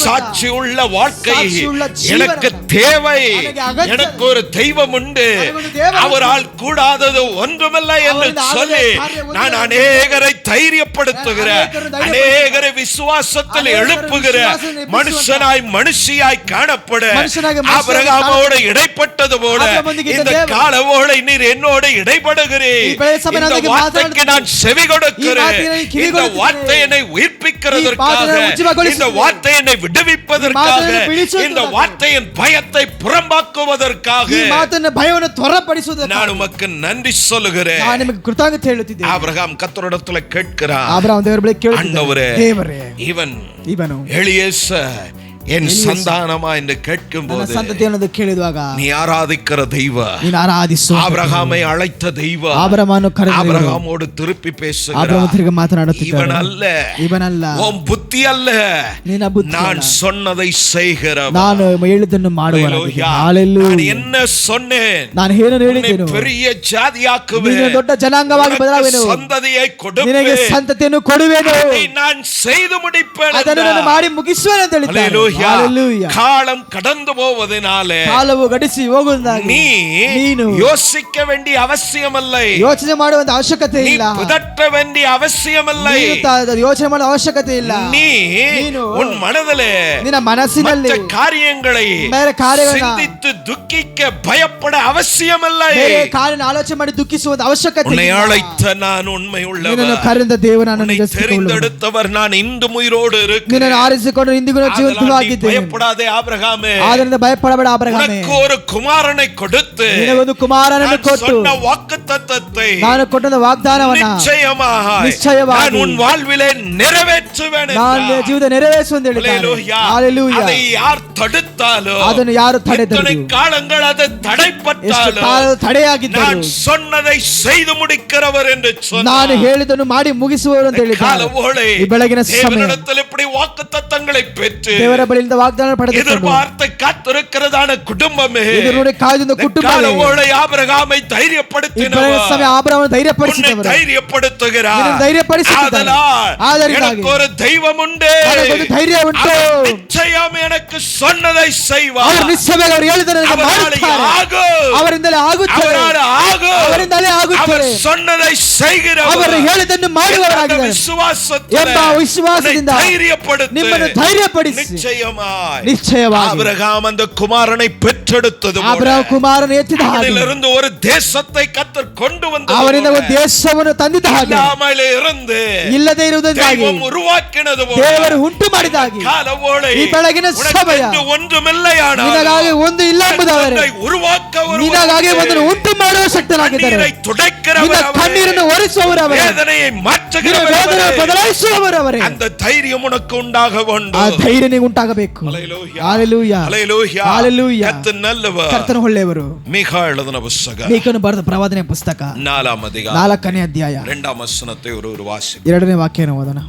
சாட்சி உள்ள வாழ்க்கை சாட்சியுள்ள ஜீவன் எனக்கு தேவை. எனக்கு அகற்ற- எனக்கு ஒரு தெய்வம் உண்டு, எனக்கு ஒரு தேவன் அவரால் கூடாதது ஒன்றுமில்லை என்று அவரது சொல்லி காரியம் ஒன்றுமில்லை. நான் அநேகரை தைரியப்படுத்துகிற, அநேகரை விசுவாசத்தில் அநேகரை எழுப்புகிற விசுவாசத்தில் மனுஷனாய் மனுஷியாய் காணப்பட மனுஷனாக மனுஷியாய் ஆபிரகாமோடு இடைப்பட்டது போல ஆபிரகாம் வந்து இந்த தேவன். காலவோடு நீர் என்னோடு இடைப்படுகிறீர். ಈ ಬೆಳೆ ಸಭೆ இந்த ನನಗೆ வார்த்தைக்கு ಮಾತನಾಡುತ್ತದೆ. நான் செவி கொடுக்கிறேன். ಈ ಮಾತಿಗೆ ಕಿವಿ இந்த ಕೊಡುತ್ತೇನೆ. வார்த்தை என்னை உயிர்ப்பிக்கிறதற்காக, ಈ ಮಾತನ್ನು ಉಜ್ಜೀವಗೊಳಿಸುತ್ತದೆ. இந்த வார்த்தை என்னை விடுவிப்பதற்காக, ಮಾತನ್ನು ಬಿಡಿಸುವುದಕ್ಕಾಗಿ, இந்த வார்த்தையின் பயத்தை புறம்பாக்குவதற்காக ಈ ಮಾತನ್ನ ಭಯವನ್ನು ತ್ವರಪಡಿಸುವುದಕ್ಕಾಗಿ நான் உமக்கு நன்றி சொல்லுகிறேன். ನಾನು ನಿಮಗೆ ಕೃತಜ್ಞತೆ ಹೇಳುತ್ತಿದ್ದೇನೆ. ஆபிரகாம் கர்த்தரிடத்துல கேட்கிறார், ಆಬ್ರಹಾಮ್ ದೇವರ ಬಳಿ ಕೇಳುತ್ತಿದ್ದಾನೆ, ஆண்டவரே, ದೇವರೇ, ಇವನು எலியேசர் என் சந்தானமா என்று கேட்கும் ನನ್ನ போது ಸಂತತಿಯನ್ನು ಕೇಳಿದಾಗ நீ ஆராதிக்கிற தெய்வ, ನೀನು ಆರಾಧಿಸುವ ஆபிரகாமை அழைத்த தெய்வ, ಆಬ್ರಹಾಮನ್ನು ಕರೆದ ஆபிரகாமோடு திருப்பಿ ಆಬ್ರಹಾಮ್ பேசுகிறார். ತಿರುಗಿ ಮಾತನಾಡುತ್ತಿದ್ದಾನೆ. இவன் அல்ல, ಇವನಲ್ಲ, உன் புத்தி அல்ல, ನಿನ್ನ ಬುದ್ಧಿ நான் ಅಲ್ಲ. சொன்னதை செய்கிறவன். ನಾನು ಹೇಳಿದ್ದನ್ನು ಮಾಡುವವನಾಗಿದ್ದೇನೆ. நான் ಹಲ್ಲೆಲೂಯಾ. என்ன சொன்னேன்? ನಾನು ಏನು உன்னை ಹೇಳಿದ್ದೇನು? பெரிய ஜாதியாக்குவேன், ನೀನು ದೊಡ್ಡ ಜನಾಂಗವಾಗಿ உனக்கு ಬದಲಾಗುವೆನು, சந்ததியை ನಿನಗೆ கொடுப்பேன், ಸಂತತಿಯನ್ನು ಕೊಡುವೆನು, அதை நான் செய்து முடிப்பேன் ಅದನ್ನು ನಾನು என்றார். ಮಾಡಿ ಮುಗಿಸುವೆನು ಅಂತ ಹೇಳಿದ್ದಾನೆ. அல்லேலூயா. ಹಲ್ಲೆಲೂಯಾ. காலம் கடந்து போவதனாலே ಕಾಲವು ಗಡಿಸಿ ಹೋಗುವುದಾಗಿ ನೀನು யோசிக்க வேண்டிய அவசியமில்லை, ಯೋಚನೆ ಮಾಡುವಂತ ಅವಶ್ಯಕತೆ நீ ಇಲ್ಲ, பிதற்ற வேண்டிய அவசியமில்லை. ನೀನು ಯೋಚನೆ ಮಾಡುವ ಅವಶ್ಯಕತೆ ಇಲ್ಲ. நீ உன் மனதிலே ನಿನ್ನ ಮನಸ್ಸಿನಲ್ಲಿ மற்ற காரியங்களை ಬೇರೆ ಕಾರ್ಯಗಳನ್ನ சிந்தித்து துக்கிக்க பயப்பட அவசியமில்லை. ಬೇರೆ ಕಾರ್ಯನ ಆಲೋಚನೆ ಮಾಡಿ ದುಃಖಿಸುವಂತ ಅವಶ್ಯಕತೆ உன்னை ಇಲ್ಲ. அழைத்த நான் உண்மை ನಿನ್ನನ್ನು உள்ளவர், ಕರೆದ ದೇವರನ್ನು உன்னை தெரிந்தெடுத்தவர் நான் இந்து உயிரோடு ನಿನ್ನನ್ನು இருக்கிறேன். ಆರಿಸಿಕೊಂಡು ಇಂದಿಗೂ ஆதலால் நீ ಜೀವಂತವಾಗಿದ್ದೇನೆ. பயப்படாதே ஆபிரகாமே, ಆದ್ದರಿಂದ ಭಯಪಡಬೇಡ ಆಬ್ರಹಾಮೇ, உனக்கு ஒரு குமாரனை கொடுத்து ನಿನಗೊಂದು ಕುಮಾರನನ್ನು நான் ಕೊಟ್ಟು சொன்ன வாக்குத்தத்தத்தை ನಾನು ಕೊಟ್ಟಂತ ವಾಗ್ದಾನವನ್ನ நிச்சயமாக நான் உன் வாழ்விலே நிறைவேற்றுவேன் ನಾನು என்றார். ಜೀವಿತ ನೆರವೇರಿಸು ಅಂತ ಹೇಳಿದ್ದಾನೆ. அல்லேலூயா. ಹಲ್ಲೆಲೂಯಾ. அதை யார் தடுத்தாலும், ಅದನ್ನು ಯಾರು எத்தனை ತಡೆದರು, காலங்கள் அது ಎಷ್ಟು தடைப்பட்டாலும் ಕಾಲ ತಡೆಯಾಗಿದ್ದರು, நான் சொன்னதை செய்து முடிக்கிறவர் என்று ನಾನು சொன்னார். ಹೇಳಿದನ್ನು ಮಾಡಿ ಮುಗಿಸುವರು ಅಂತ ಹೇಳಿದ್ದಾರೆ. காலவோளே ಈ ಬೆಳಗಿನ ಸಮಯ தேவனிடத்தில் இப்படி வாக்குத்தத்தங்களை பெற்று ದೇವರ ಬಳಿಯಿಂದ ವಾಗ್ದಾನ ಪಡೆದುಕೊಂಡು எதிர்பார்த்து காத்திருக்கிறதான குடும்பமே, ಇದು ನೋಡಿ ಕಾಯ್ದುಕೊಂಡ ಕುಟುಂಬವೇ, காலவோளே ஆபிரகாமை ಈ ಬೆಳಗಿನ ಧೈರ್ಯப்படுத்தினவர் ಸಮಯ ಆಬ್ರಹಾಮನ್ನು உன்னை ಧೈರ್ಯಪಡಿಸಿದವರು, தைரியப்படுத்துகிறார். ನಿನ್ನನ್ನು ಧೈರ್ಯಪಡಿಸುತ್ತಿದ್ದಾನೆ. ஆதலால் எனக்கு ஒரு தெய்வம் உண்டு, ನನಗೊಂದು ಧೈರ್ಯ ಉಂಟು, அவர் நிச்சயம் எனக்கு சொன்னதை செய்வார். ಅವರು ನಿಶ್ಚಯವಾಗಿ ಅವರು ಹೇಳಿದರೆ ನನಗೆ அவரால் ಮಾಡುತ್ತಾರೆ, ஆகும், ಅವರಿಂದಲೇ ಆಗುತ್ತದೆ, அவரால் ஆகும், ಅವರಿಂದಲೇ அவர் ಆಗುತ್ತದೆ, சொன்னதை செய்கிறவர், ಅವರು ಹೇಳಿದ್ದನ್ನು ಮಾಡುವವರಾಗಿದ್ದಾರೆ விசுவாசத்தில் ಎಂಬ ವಿಶ್ವಾಸದಿಂದ தைரியப்படுத்து, ನಿಮ್ಮನ್ನು ಧೈರ್ಯಪಡಿಸಿ ನಿಶ್ಚಯವಾಗಿ ஆபிரகாம் அந்த குமாரனை பெற்றெடுத்தது போல ಆಬ್ರಹಾಮ್ ಕುಮಾರನ ಎತ್ತಿದ ಹಾಗೆ அவனிலிருந்து ஒரு தேசத்தை கர்த்தர் கொண்டு வந்தது ಅವರಿಂದ போல ಒಂದು ದೇಶವನ್ನು ತಂದಿದ್ದ ಹಾಗೆ இல்லாமல் இருந்து ಇಲ್ಲದೆ ಇರುವುದಕ್ಕಾಗಿ தெய்வம் உருவாக்கினது போல ದೇವರು ಉಂಟು ಮಾಡಿದಾಗಿ காலவோளே ಈ ಬೆಳಗಿನ ಸಮಯ உனக்கு ஒன்றுமில்லையானால் ನಿನಗಾಗಿ ಒಂದು ಇಲ್ಲ ಎಂಬುದಾದರೆ உன்னை உருவாக்க ஒருவர் ನಿನಗಾಗಿ உண்டு. ಒಂದನ್ನು ಉಂಟು ಮಾಡುವ ಶಕ್ತನಾಗಿದ್ದಾರೆ, கண்ணீரை துடைக்கிறவர் ನಿನ್ನ அவரೇ. ಕಣ್ಣೀರನ್ನು ಒರೆಸುವವರು ಅವರೇ, வேதனையை ನಿನ್ನ மாற்றுகிறவர் ವೇದನೆ அவரೇ. ಬದಲಾಯಿಸುವವರು ಅವರೇ. அந்த தைரியம் உனக்கு உண்டாக ಆ வேண்டும். ಧೈರ್ಯ ನಿನಗೆ ಉಂಟಾಗಬೇಕು. ஹல்லேலூயா. ಹಲ್ಲೆಲೂಯಾ. ஹல்லேலூயா. ஹல்லேலூயா. கர்த்தர் நல்லவர். ಕರ್ತನು ಒಳ್ಳೆಯವರು. மீகா எழுதின புத்தகம் ಮೀಕನು ಬರೆದ ಪ್ರವಾದನೆ ಪುಸ್ತಕ 4 அதிகாரம் 4ನೇ ಅಧ್ಯಾಯ 2 வசனத்தை ஒரு வாசி. 2ನೇ ವಾಕ್ಯನ ಓದೋಣ.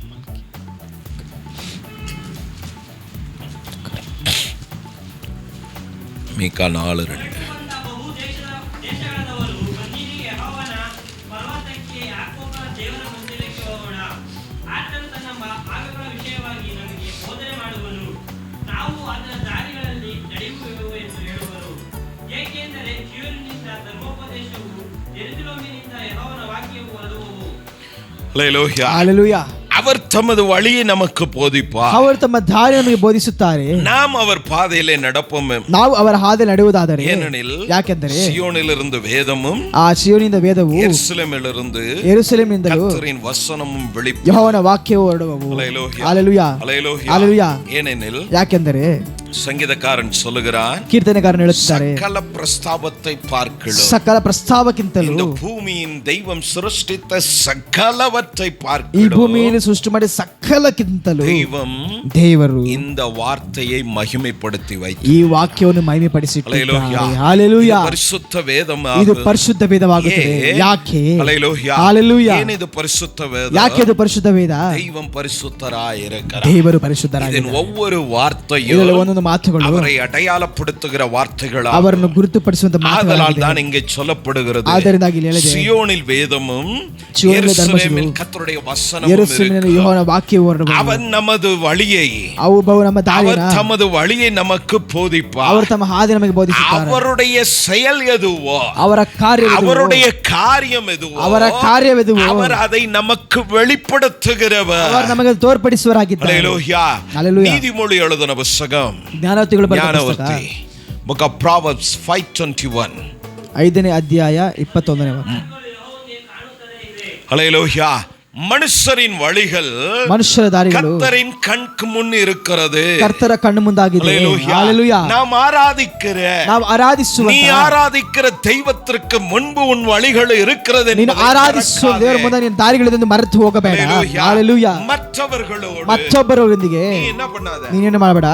மீகா 4:2. ಬಹು ದೇಶಗಳವರು ಬನ್ನಿರಿ, ಯೆಹೋವನ ಪರ್ವತಕ್ಕೆ ಯಾಕೋಬನ ದೇವರ ಮಂದಿರಕ್ಕೆ ಹೋಗೋಣ. ಆತನು ತನ್ನ ಭಾಗಗಳ ವಿಷಯವಾಗಿ ನಮಗೆ ಬೋಧನೆ ಮಾಡುವನು, ನಾವು ಅದರ ದಾರಿಗಳಲ್ಲಿ ನಡೆಯುವೆವು ಎಂದು ಹೇಳುವರು. ಏಕೆಂದರೆ ಚೀಯೋನಿನಿಂದ ಧರ್ಮೋಪದೇಶವು, ಯೆರೂಸಲೇಮಿನಿಂದ ಯೆಹೋವನ ವಾಕ್ಯವು ಹೊರಡುವವು. ஹல்லேலூயா. ಹಲ್ಲೆಲೂಯಾ. அவர் தமது வழியை நமக்கு போதிப்பார், ಅವರು ತಮ್ಮ ದಾರಿ ನಮಗೆ ಬೋಧಿಸುತ್ತಾರೆ, நாம் அவர் பாதையிலே நடப்போம். ನಾವು ಅವರ ಹಾದಿ ನಡೆಯುವುದಾದರೆ, ஏனெனில் ಯಾಕೆಂದರೆ சியோனிலிருந்து வேதமும் ಆ ಸಿಯೋನಿಂದ ವೇದವು எருசலேமிலிருந்து ಯೆರೂಸಲೇಮಿನಿಂದಲೂ கர்த்தரின் வசனமும் வெளிப்படும். ಯೆಹೋವನ ವಾಕ್ಯವು ಹೊರಡುವವು. ஹல்லேலூயா. ಹಲ್ಲೆಲೂಯಾ. ஹல்லேலூயா. ஹல்லேலூயா. ஏனெனில் ಯಾಕೆಂದರೆ சங்கீதக்காரன் சொல்லுகிறான், ಕೀರ್ತನೆಗಾರನು ಹೇಳುತ್ತಾರೆ, சகல பிரஸ்தாபத்தை பார்க்கிறோம், ಸಕಲ ಪ್ರಸ್ತಾವಕ್ಕಿಂತಲೂ இந்த பூமியின் தெய்வம் சிருஷ்டித்த சகலவற்றை ಈ பார்க்கிறோம். ಭೂಮಿಯನ್ನು ಸೃಷ್ಟಿ ಮಾಡಿ ಸಕಲಕ್ಕಿಂತಲೂ தெய்வம் ದೇವರು இந்த வார்த்தையை மகிமைப்படுத்தி வைத்தார். ಈ ವಾಕ್ಯವನ್ನು ಮಹಿಮೆಪಡಿಸಿದ್ದಾರೆ. ஹல்லேலூயா. ಹಲ್ಲೆಲೂಯಾ. இது பரிசுத்த வேதம். ಇದು ಪರಿಶುದ್ಧ ವೇದವಾಗುತ್ತದೆ. ಯಾಕೆ? ஹல்லேலூயா. ಹಲ್ಲೆಲೂಯಾ. ஏன் இது பரிசுத்த வேதம்? ಯಾಕೆ ಇದು ಪರಿಶುದ್ಧ ವೇದ? தெய்வம் பரிசுத்தராய் இருக்கிறார். ದೇವರು ಪರಿಶುದ್ಧರಾಗಿದ್ದಾರೆ. இதன் ஒவ்வொரு வார்த்தையும் ಇದರಲ್ಲಿ ಒಂದೊಂದು ಒಂದು ಮಾತುಗಳು, அவரை அடையாளப்படுத்துகிற வார்த்தைகளா, ಅವರನ್ನು ಗುರುತುಪಡಿಸುವಂತ ஆதலால் ಮಾತುಗಳಾಗಿದೆ. தான் இங்கே சொல்லப்படுகிறது, ಆದ್ದರಿಂದಾಗಿ ಇಲ್ಲಿ ಹೇಳಿದೆ, சியோனில் வேதமும் சியோனிலே எருசலேமில் கர்த்தருடைய வசனமும் ಯೆರೂಸಲೇಮಿನಲ್ಲಿ இருக்கும். ಯೆಹೋವನ ವಾಕ್ಯವು ಹೊರಡುವುದು. அவன் நமது வழியை, ಅವು ಬಹು ನಮ್ಮ அவர் ದಾರಿನ தமது வழியை நமக்கு போதிப்பார். ಅವರು ತಮ್ಮ ಹಾದಿ ನಮಗೆ ಬೋಧಿಸುತ್ತಾರೆ. அவருடைய செயல் எதுவோ, ಅವರ ಕಾರ್ಯವೆದುವೋ, அவருடைய காரியம் எதுவோ, ಅವರ ಕಾರ್ಯವೆದುವೋ, அவர் அதை நமக்கு வெளிப்படுத்துகிறவர். ಅವರು ನಮಗೆ ತೋರ್ಪಡಿಸುವರಾಗಿದ್ದಾರೆ. ஹல்லேலூயா. ஹல்லேலூயா. நீதிமொழி எழுதின புத்தகம், ಜ್ಞಾನವತಿಗಳು ಬರೆದ ಪುಸ್ತಕ, ஞானவர்த்தி, book of Proverbs 5:21. 5ನೇ ಅಧ್ಯಾಯ 21ನೇ ವಾಕ್ಯ. ஹல்லேலூயா. மனுஷரின் வழிகள் ಮನುಷ್ಯರ ದಾರಿಗಳು கர்த்தரின் கண்க்கு முன் இருக்கிறது. ಕರ್ತರ ಕಣ್ಣು ಮುಂದಾಗಿದೆ. ஹல்லேலூயா. ஹalleluya. நாம் ஆராதிக்கிற, ನಾವು ಆರಾಧಿಸುವ, நீ ஆராதிக்கிற தெய்வத்திற்கு முன்பு உன் வழிகள் இருக்கிறது ನೀನು என்பதை ಆರಾಧಿಸುವ மறக்காதே. ದೇವರ ಮುಂದೆ ನಿನ್ನ ದಾರಿಗಳಿಂದ ಮರೆತು ಹೋಗಬೇಡ. ஹல்லேலூயா. ஹalleluya. மற்றவர்களோடு ಮತ್ತೊಬ್ಬರೊಂದಿಗೆ நீ என்ன பண்ணாத, ನೀನೇನು ಮಾಡಬೇಡ,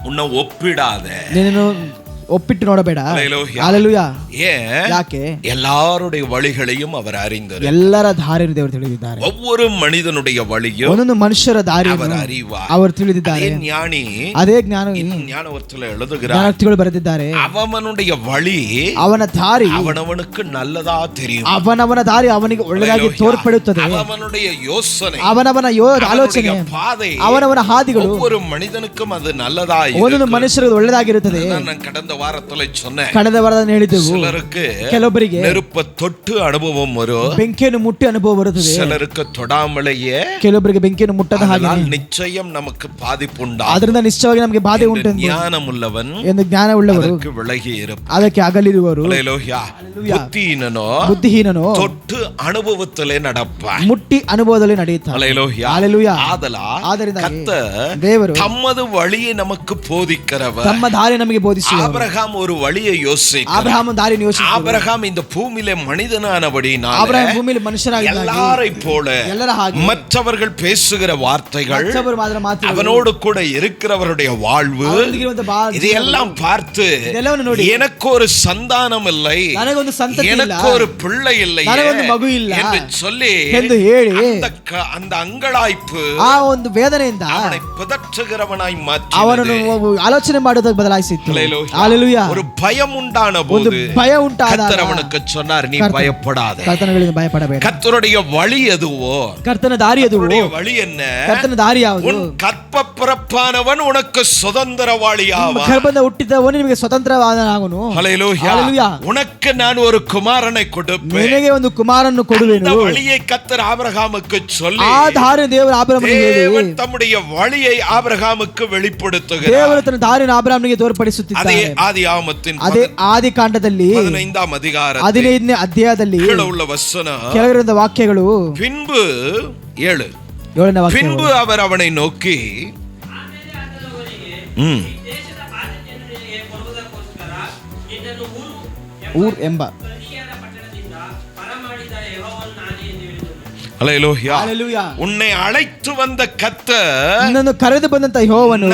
உன்னை ஒப்பிடாத. ನೀನು ಒಪ್ಪಿಟ್ಟು ನೋಡಬೇಡ. ஹல்லேலூயா. ஹalleluya. ஏன்? ಯಾಕೆ? எல்லாருடைய வழிகளையும் அவர் அறிந்தார். ಎಲ್ಲರ ದಾರಿಯನ್ನು ದೇವರು ತಿಳಿದಿದ್ದಾರೆ. ஒவ்வொரு மனிதனுடைய வழியும் ಒಂದೊಂದು ಮನುಷ್ಯರ அவர் ದಾರಿಯನ್ನು அறிவார். ಅವರು ತಿಳಿದಿದ್ದಾರೆ. அதே ஞானி ಅದೇ ಜ್ಞಾನ ஞானவர்த்தில எழுதுகிறார், ಜ್ಞಾನೋಕ್ತಿಗಳು ಬರೆದಿದ್ದಾರೆ. அவனுடைய வழி ಅವನ ದಾರಿ அவனவனுக்கு நல்லதா தெரியும். ಅವನವನ ದಾರಿ ಅವನಿಗೆ ಒಳ್ಳೆದಾಗಿ ತೋರ್ಪಡುತ್ತದೆ. அவனுடைய யோசனை, ಅವನವನ ಆಲೋಚನೆ, அவனுடைய பாதை, ಅವನವನ ಹಾದಿಗಳು ஒவ்வொரு மனிதனுக்கும் அது நல்லதா ಒಂದೊಂದು இருக்கும். ಮನುಷ್ಯರಿಗೆ ಒಳ್ಳೆದಾಗಿರುತ್ತದೆ. நான் கடந்த வாரத்துல சொன்னேன், ಕಳೆದ ವಾರದಲ್ಲಿ ಹೇಳಿದ್ದೆವು, சிலருக்கு ಕೆಲವರಿಗೆ நெருப்ப தொட்டு அனுபவம் வரும், ಬೆಂಕಿಯನ್ನು ಮುಟ್ಟಿ ಅನುಭವ ಬರುತ್ತದೆ. சிலருக்கு தொடாமலேயே. ಕೆಲವರಿಗೆ ಬೆಂಕಿಯನ್ನು ಮುಟ್ಟದ ಹಾಗೆ அதனால் நிச்சயம் நமக்கு பாதிப்புண்டா. ಅದರಿಂದ ನಿಶ್ಚಯವಾಗಿ ನಮಗೆ ಬಾಧೆ ಉಂಟು ஞானம் உள்ளவன் ಎಂದು ಜ್ಞಾನ ಉಳ್ಳವರು அதற்கு விலகி இருப்பான். ಅದಕ್ಕೆ ಅಗಲಿರುವರು. ஹல்லேலூயா. புத்தியினனோ ಬುದ್ಧಿಹೀನನು தொட்டு அனுபவத்திலே நடப்பான். ಮುಟ್ಟಿ ಅನುಭವದಲ್ಲಿ ನಡೆಯುತ್ತಾನೆ. ஹல்லேலூயா. ஹalleluya. ஆதலால் கர்த்தர் ದೇವರು தமது வழியை நமக்கு போதிக்கிறவர். ತಮ್ಮ ದಾರಿ ನಮಗೆ ಬೋಧಿಸುವ. ஆபிரகாம் ஒரு வழியை யோசிக்கிறார். ಆಬ್ರಹಾಮನ ದಾರಿಯನ್ನು ಯೋಚಿಸಿದ. ஆபிரகாம் இந்த பூமியிலே மனிதனானபடினால ಆಬ್ರಹಾಮ ಭೂಮಿಯಲ್ಲಿ ಮನುಷ್ಯನಾಗಿದ್ದಾನೆ. எல்லாரைப் போல ಎಲ್ಲರ ಹಾಗೆ மற்றவர்கள் பேசுகிற வார்த்தைகள், ಮತ್ತೊಬ್ಬರು ಮಾತ್ರ ಮಾತುಗಳು, அவனோடு கூட இருக்கிறவருடைய வாழ்வு, ಅವರೊಂದಿಗಿರುವಂತ இதையெல்லாம் பார்த்து ಇದೆಲ್ಲವನ್ನು ನೋಡಿ, எனக்கு ஒரு சந்தானம் இல்லை, ನನಗೊಂದು ಸಂತತಿ ಇಲ್ಲ, எனக்கு ஒரு பிள்ளை இல்லை ನನಗೊಂದು ಮಗು ಇಲ್ಲ என்று சொல்லி ಎಂದು ಹೇಳಿ அந்த அங்கலாய்ப்பு ಆ ಒಂದು ವೇದನೆಯಿಂದ அவனை பிதற்றுகிறவனாய் ಅವನನ್ನು மாற்றினது. ಆಲೋಚನೆ ಮಾಡುವುದಕ್ಕೆ ಬದಲಾಯಿಸಿತ್ತು. ஹல்லேலூயா. ஹalleluya. ஒரு பயம் உண்டான ಒಂದು போது ಭಯ ಉಂಟಾದಾಗ கர்த்தர் அவனுக்கு சொன்னார், நீ பயப்படாதே. ಕರ್ತನಗಳಿಗೆ ಭಯಪಡಬೇಡ. கர்த்தருடைய வழி எதுவோ, ಕರ್ತನ ದಾರಿ ಅದು. கர்த்தருடைய வழி என்ன? ಕರ್ತನ ದಾರಿ ಯಾವುದು? உன் கற்ப பிறப்பானவன் உனக்கு சுதந்திரவாளியாவான். ಗರ್ಭದಿಂದ ಹುಟ್ಟಿದವನು ನಿಮಗೆ ಸ್ವತಂತ್ರವಾದನಾಗುವನು. ஹல்லேலூயா. ஹalleluya. உனக்கு நான் ஒரு குமாரனை கொடுப்பேன். ನಿನಗೆ ಒಂದು ಕುಮಾರನ್ನು ಕೊಡುವೆನು. அந்த வழியை கர்த்தர் ஆபிரகாமுக்கு சொல்லி, ಆ ದಾರಿ ದೇವರು ಆಬ್ರಹಾಮನಿಗೆ ಹೇಳಿ, தேவன் தம்முடைய வழியை ஆபிரகாமுக்கு வெளிப்படுத்துகிறார். ದೇವರು ತನ್ನ ದಾರಿಯನ್ನು ಆಬ್ರಹಾಮನಿಗೆ அதே ತೋರ್ಪಡಿಸುತ್ತಿದ್ದಾರೆ. ஆதியாகமத்தின் ಅದೇ ಆದಿಕಾಂಡದಲ್ಲಿ 15ாம் அதிகாரம் 15ನೇ ಅಧ್ಯಾಯದಲ್ಲಿ கீழே உள்ள வசனம், ಕೆಳಗಿರುವ ವಾಕ್ಯಗಳು பின்பு 7, 7ನೇ ವಾಕ್ಯ. பின்பு அவர் அவனை நோக்கி, ಆಮೇಲೆ ಆತನು ಅವನಿಗೆ, ம், ಈ ದೇಶದ ಬಾಧ್ಯತೆಯನ್ನು ನಿನಗೆ ಕೊಡುವುದಕ್ಕೋಸ್ಕರ ನಿನ್ನನ್ನು ಊರ್ ಎಂಬ ಕಲ್ದೀಯರ ಪಟ್ಟಣದಿಂದ ಬರಮಾಡಿದ ಯೆಹೋವನು ನಾನೇ ಎಂದು ಹೇಳಿದನು. ஹல்லேலூயா. ಹalleluya. உன்னை அழைத்து வந்த கர்த்தர் ನಿನ್ನನ್ನು ಕರೆದು ಬಂದಂತ ಯೆಹೋವನು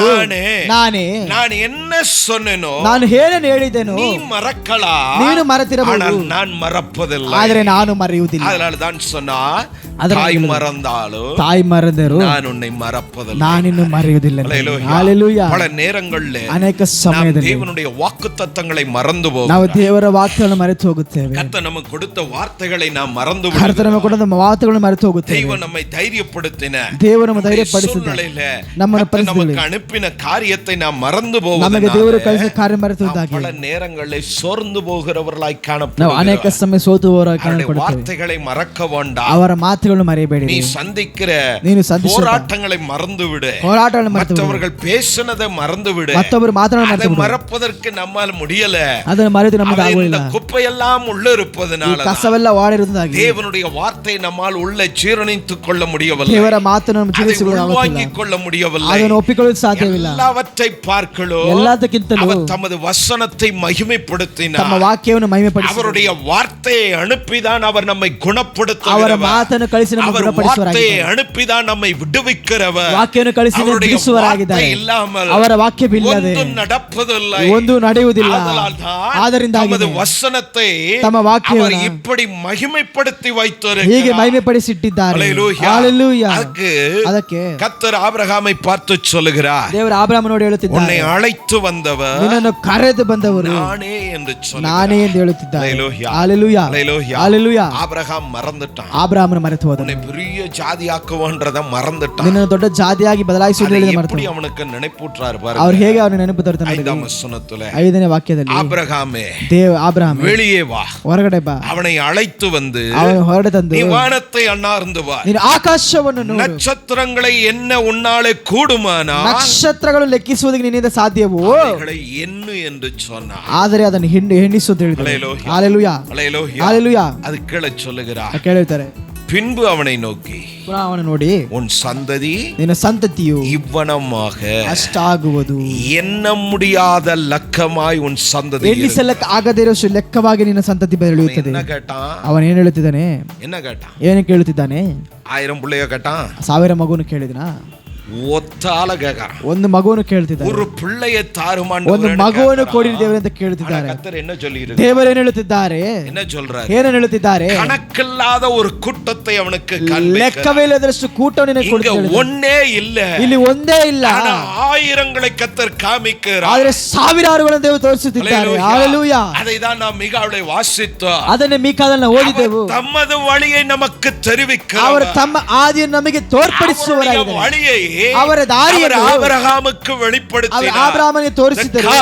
ನಾನೇ. நான் என்ன சொன்னேனோ ನಾನು ಏನೇನು ಹೇಳಿದೆನು நீ மறக்கலாம், ನೀನು ಮರೆತಿರಬಹುದು, ஆனால் நான் மறப்பதில்லை. ಆದರೆ ನಾನು ಮರೆಯುವುದಿಲ್ಲ. அதனால தான் சொன்னா, அதனால தாய் ಹೇಳಿದೆ, மறந்தாலும் ತಾಯಿ ಮರೆದರು நான் உன்னை மறப்பதில்லை. ನಾನಿನ್ನು ಮರೆಯುವುದಿಲ್ಲ. ஹல்லேலூயா. ಹalleluya. பல நேரங்களில் ಅನೇಕ நாம் ಸಮಯದಲ್ಲಿ தேவனுடைய வாக்குத்தத்தங்களை மறந்து ನಾವು போகிறோம். ದೇವರ ವಾಕ್ಯಗಳನ್ನು ಮರೆತು ಹೋಗುತ್ತೇವೆ. கர்த்தர் நமக்கு கொடுத்த வார்த்தைகளை நாம் மறந்து ಕರ್ತನ ನಮಗೆ ಕೊಟ್ಟ ಮಾತುಗಳನ್ನು ಮರೆತು ಹೋಗುತ್ತೇವೆ. தெய்வம் நம்மை தைரியப்படுத்தின, ದೇವರು ನಮ್ಮ ಧೈರ್ಯಪಡಿಸಿದ, சூழ்நிலையில ನಮ್ಮನ್ನು கர்த்தர் நமக்கு ಪರಿಸ್ಥಿತಿಯಲ್ಲಿ அனுப்பின காரியத்தை நாம் மறந்து ನಮಗೆ ದೇವರು போவதனால ಕಳಿಸಿದ ಕಾರ್ಯ ಮರೆತುವುದಾಗಿ பல நேரங்களில் சோர்ந்து போகிறவர்களாய் ನಾವು ಅನೇಕ காணப்படுகிறோம். ಸಮಯ ಸೋತುವವರಾಗಿ அவருடைய ಕಾಣப்படுತ್ತೇವೆ. வார்த்தைகளை மறக்க வேண்டாம். ಅವರ ಮಾತುಗಳನ್ನು ಮರೆಯಬೇಡಿ. நீ சந்திக்கிற ನೀನು ಸಂಧಿಸುವ போராட்டங்களை மறந்துவிடு. ಹೋರಾಟಗಳನ್ನು ಮರೆತು மற்றவர்கள் பேசினதை மறந்துவிடு. ಮತ್ತೊಬ್ಬರು ಮಾತನಾಡ அதை மறப்பதற்கு நம்மால் முடியல. ಅದನ್ನು ಮರೆತು ನಮಗೆ அவை ಆಗುವುದಿಲ್ಲ. இந்த குப்பையெல்லாம் உள்ள இருப்பதனால ಕಸವೆಲ್ಲ ವಾಡಿರುವುದಾಗಿ தேவனுடைய வார்த்தை நம்மால் உள்ள ஜீரணித்துக் கொள்ள முடியவில்லை. ದೇವರ ಮಾತನ್ನು அதை ಜೀವಿಸುವುದಾಗುತ್ತಿಲ್ಲ. உள்வாங்கிக் கொள்ள முடியவில்லை. ಅದನ್ನು ಒಪ್ಪಿಕೊಳ್ಳಲು ಸಾಧ್ಯವಿಲ್ಲ. எல்லாவற்றை பார்க்கலோ ಎಲ್ಲದಕ್ಕಿಂತಲೂ அவர் தமது வசனத்தை மகிமைப்படுத்தினார். ತಮ್ಮ ವಾಕ್ಯವನ್ನು ಮಹಿಮೆಪಡಿಸಿ அவருடைய வார்த்தையை அனுப்பிதான் அவர் நம்மை ಅವರ குணப்படுத்துகிறார். ಮಾತನ್ನು ಕಳಿಸಿ ನಮ್ಮನ್ನು அவர் ಗುಣಪಡಿಸುವವರಾಗಿದ್ದಾರೆ. வார்த்தையை அனுப்பிதான் நம்மை விடுவிக்கிறவர். ವಾಕ್ಯವನ್ನು ಕಳಿಸಿ ನಮ್ಮನ್ನು அவருடைய ಬಿಡಿಸುವವರಾಗಿದ್ದಾರೆ. வார்த்தை இல்லாமல் ಅವರ ವಾಕ್ಯವಿಲ್ಲದೆ ஒன்றும் நடப்பதில்லை. ಒಂದು ನಡೆಯುವುದಿಲ್ಲ. ஆதலால்தான் தமது வசனத்தை ತಮ್ಮ ವಾಕ್ಯವನ್ನು அவர் இப்படி மகிமைப்படுத்தி ಹೀಗೆ வைத்திருக்கிறார். ಮಹಿಮೆಪಡಿಸಿಟ್ಟಿದ್ದಾರೆ. ஹல்லேலூயா. ಹಲ್ಲೆಲೂಯಾ. ಅದಕ್ಕೆ கர்த்தர் ஆபிரகாமை பார்த்து சொல்லுகிறார், ದೇವರು ಆಬ್ರಹಾಮನೋடு உன்னை ಹೇಳುತ್ತಿದ್ದಾರೆ, அழைத்து வந்தவர் ನಿನ್ನನ್ನು ಕರೆದು ಬಂದವರು நானே என்று சொல்லுகிறார். ನಾನೇ ಎಂದು ಹೇಳುತ್ತಿದ್ದಾರೆ. ஹல்லேலூயா. ಹಲ್ಲೆಲೂಯಾ. ஹல்லேலூயா. ಹಲ್ಲೆಲೂಯಾ. ஆபிரகாம் மறந்துட்டான். ಆಬ್ರಹಾಮನು ಮರೆತು ಹೋದನು. உன்னை பெரிய ஜாதியாக்குவன்றத மறந்துட்டான். ನಿನ್ನನ್ನು ದೊಡ್ಡ ಜಾತಿಯಾಗಿ ಬದಲಾಯಿಸುವುದು அதை ಮರೆತು எப்படி அவனுக்கு நினைப்பூற்றார் பாருங்க. ಅವರು ಹೇಗೆ ಅವನ ನೆನಪು ತರುತ್ತಾನೆ. 5ஆம் வசனத்திலே 5ನೇ ವಾಕ್ಯದಲ್ಲಿ ஆபிரகாமே ಆಬ್ರಹಾಮ வெளியே வா, ಹೊರಗಡೆ ಬಾ, அவனை அழைத்து வந்து ಅವನು ಹೊರಡೆ ತಂದು நீ வானத்தை அண்ணார்ந்து வா, ನೀನು ಆಕಾಶವನ್ನು ನೋಡು, நட்சத்திரங்களை என்ன உன்னாலே கூடுமானா ನಕ್ಷತ್ರಗಳು ಲೆಕ್ಕಿಸುವುದಕ್ಕೆ ನಿನ್ನಿಂದ ಸಾಧ್ಯವೋ, அவைகளை ಎನ್ನು ಎಂದು சொன்னார். ಆದರೆ ಅದನ್ನು ಹೆಣ್ಣಿಸುವುದು ಹೇಳಿದರು. ஹல்லேலூயா. ಹಲ್ಲೆಲೂಯಾ. ஹல்லேலூயா. ಹಲ್ಲೆಲೂಯಾ. அது கீழே சொல்லுகிறார். ಕೇಳುತ್ತಾರೆ. பின்பு அவனை நோக்கி ಪುನಃ ಅವನು ನೋಡಿ, உன் சந்ததி ನಿನ್ನ ಸಂತತಿಯು இவ்வனமாக ಅಷ್ಟಾಗುವುದು, ಎನ್ನ முடியாத லக்கமாய் உன் சந்ததி ಎಣ್ಣಿಸಲಕ್ಕೆ ಆಗದೇ ಇರೋಷ್ಟು ಲೆಕ್ಕವಾಗಿ ನಿನ್ನ ಸಂತತಿ ಬೆಳೆಯುತ್ತದೆ. என்ன கேட்டான்? ಅವನು ಏನು ಹೇಳುತ್ತಿದ್ದಾನೆ? என்ன கேட்டான்? ಏನು ಕೇಳುತ್ತಿದ್ದಾನೆ? 1000 பிள்ளைய கேட்டான்? 1000 ಮಗುವನ್ನು ಕೇಳಿದನ? ஒத்தால கேட்கறான். ಒಂದು ಮಗುವನ್ನು ಕೇಳುತ್ತಿದ್ದಾನೆ. ஒரு பிள்ளையை தாருமான்னு ಒಂದು ಮಗುವನ್ನು ಕೊಡಿ ದೇವರೇ ಅಂತ ಕೇಳುತ್ತಿದ್ದಾರೆ. கர்த்தர் என்ன சொல்லியிருக்கு? ದೇವರು ಏನು ಹೇಳುತ್ತಿದ್ದಾರೆ? என்ன சொல்றாரு? ಏನು ಹೇಳುತ್ತಿದ್ದಾರೆ? கணக்கில்லாத ஒரு கூட்டத்தை அவனுக்கு ಲೆಕ್ಕವೇ ಇಲ್ಲದಷ್ಟು ಕೂಟವನ್ನು ನಿನಗೆ ಕೊಡುತ್ತಿದ್ದಾರೆ. ஒண்ணே இல்ல, ಇಲ್ಲಿ ಒಂದೇ ಇಲ್ಲ, ஆனா ஆயிரங்களை கர்த்தர் காமிக்கிறார். ಆದರೆ ಸಾವಿರಾರುಗಳನ್ನು ದೇವರು ತೋರಿಸುತ್ತಿದ್ದಾರೆ. ಹಲ್ಲೆಲೂಯಾ. அதை தான் நாம் மிகாவை வாசித்தோம். ಅದನ್ನೇ ಮೀಕಾದಲ್ಲಿ ಓದಿದೆವು. தமது வழியை நமக்கு தெரிவிக்கிறார். ಅವರು ತಮ್ಮ ಆದಿಯನ್ನು ನಮಗೆ ತೋರ್ಪಡಿಸುವವರಾಗಿದ್ದಾರೆ. வழியை ಅವರ ದಾರಿಯನ್ನು ஆபிரகாமுக்கு வெளிப்படுத்தினார். ಆಬ್ರಹಾಮನಿಗೆ ತೋರಿಸಿದರು.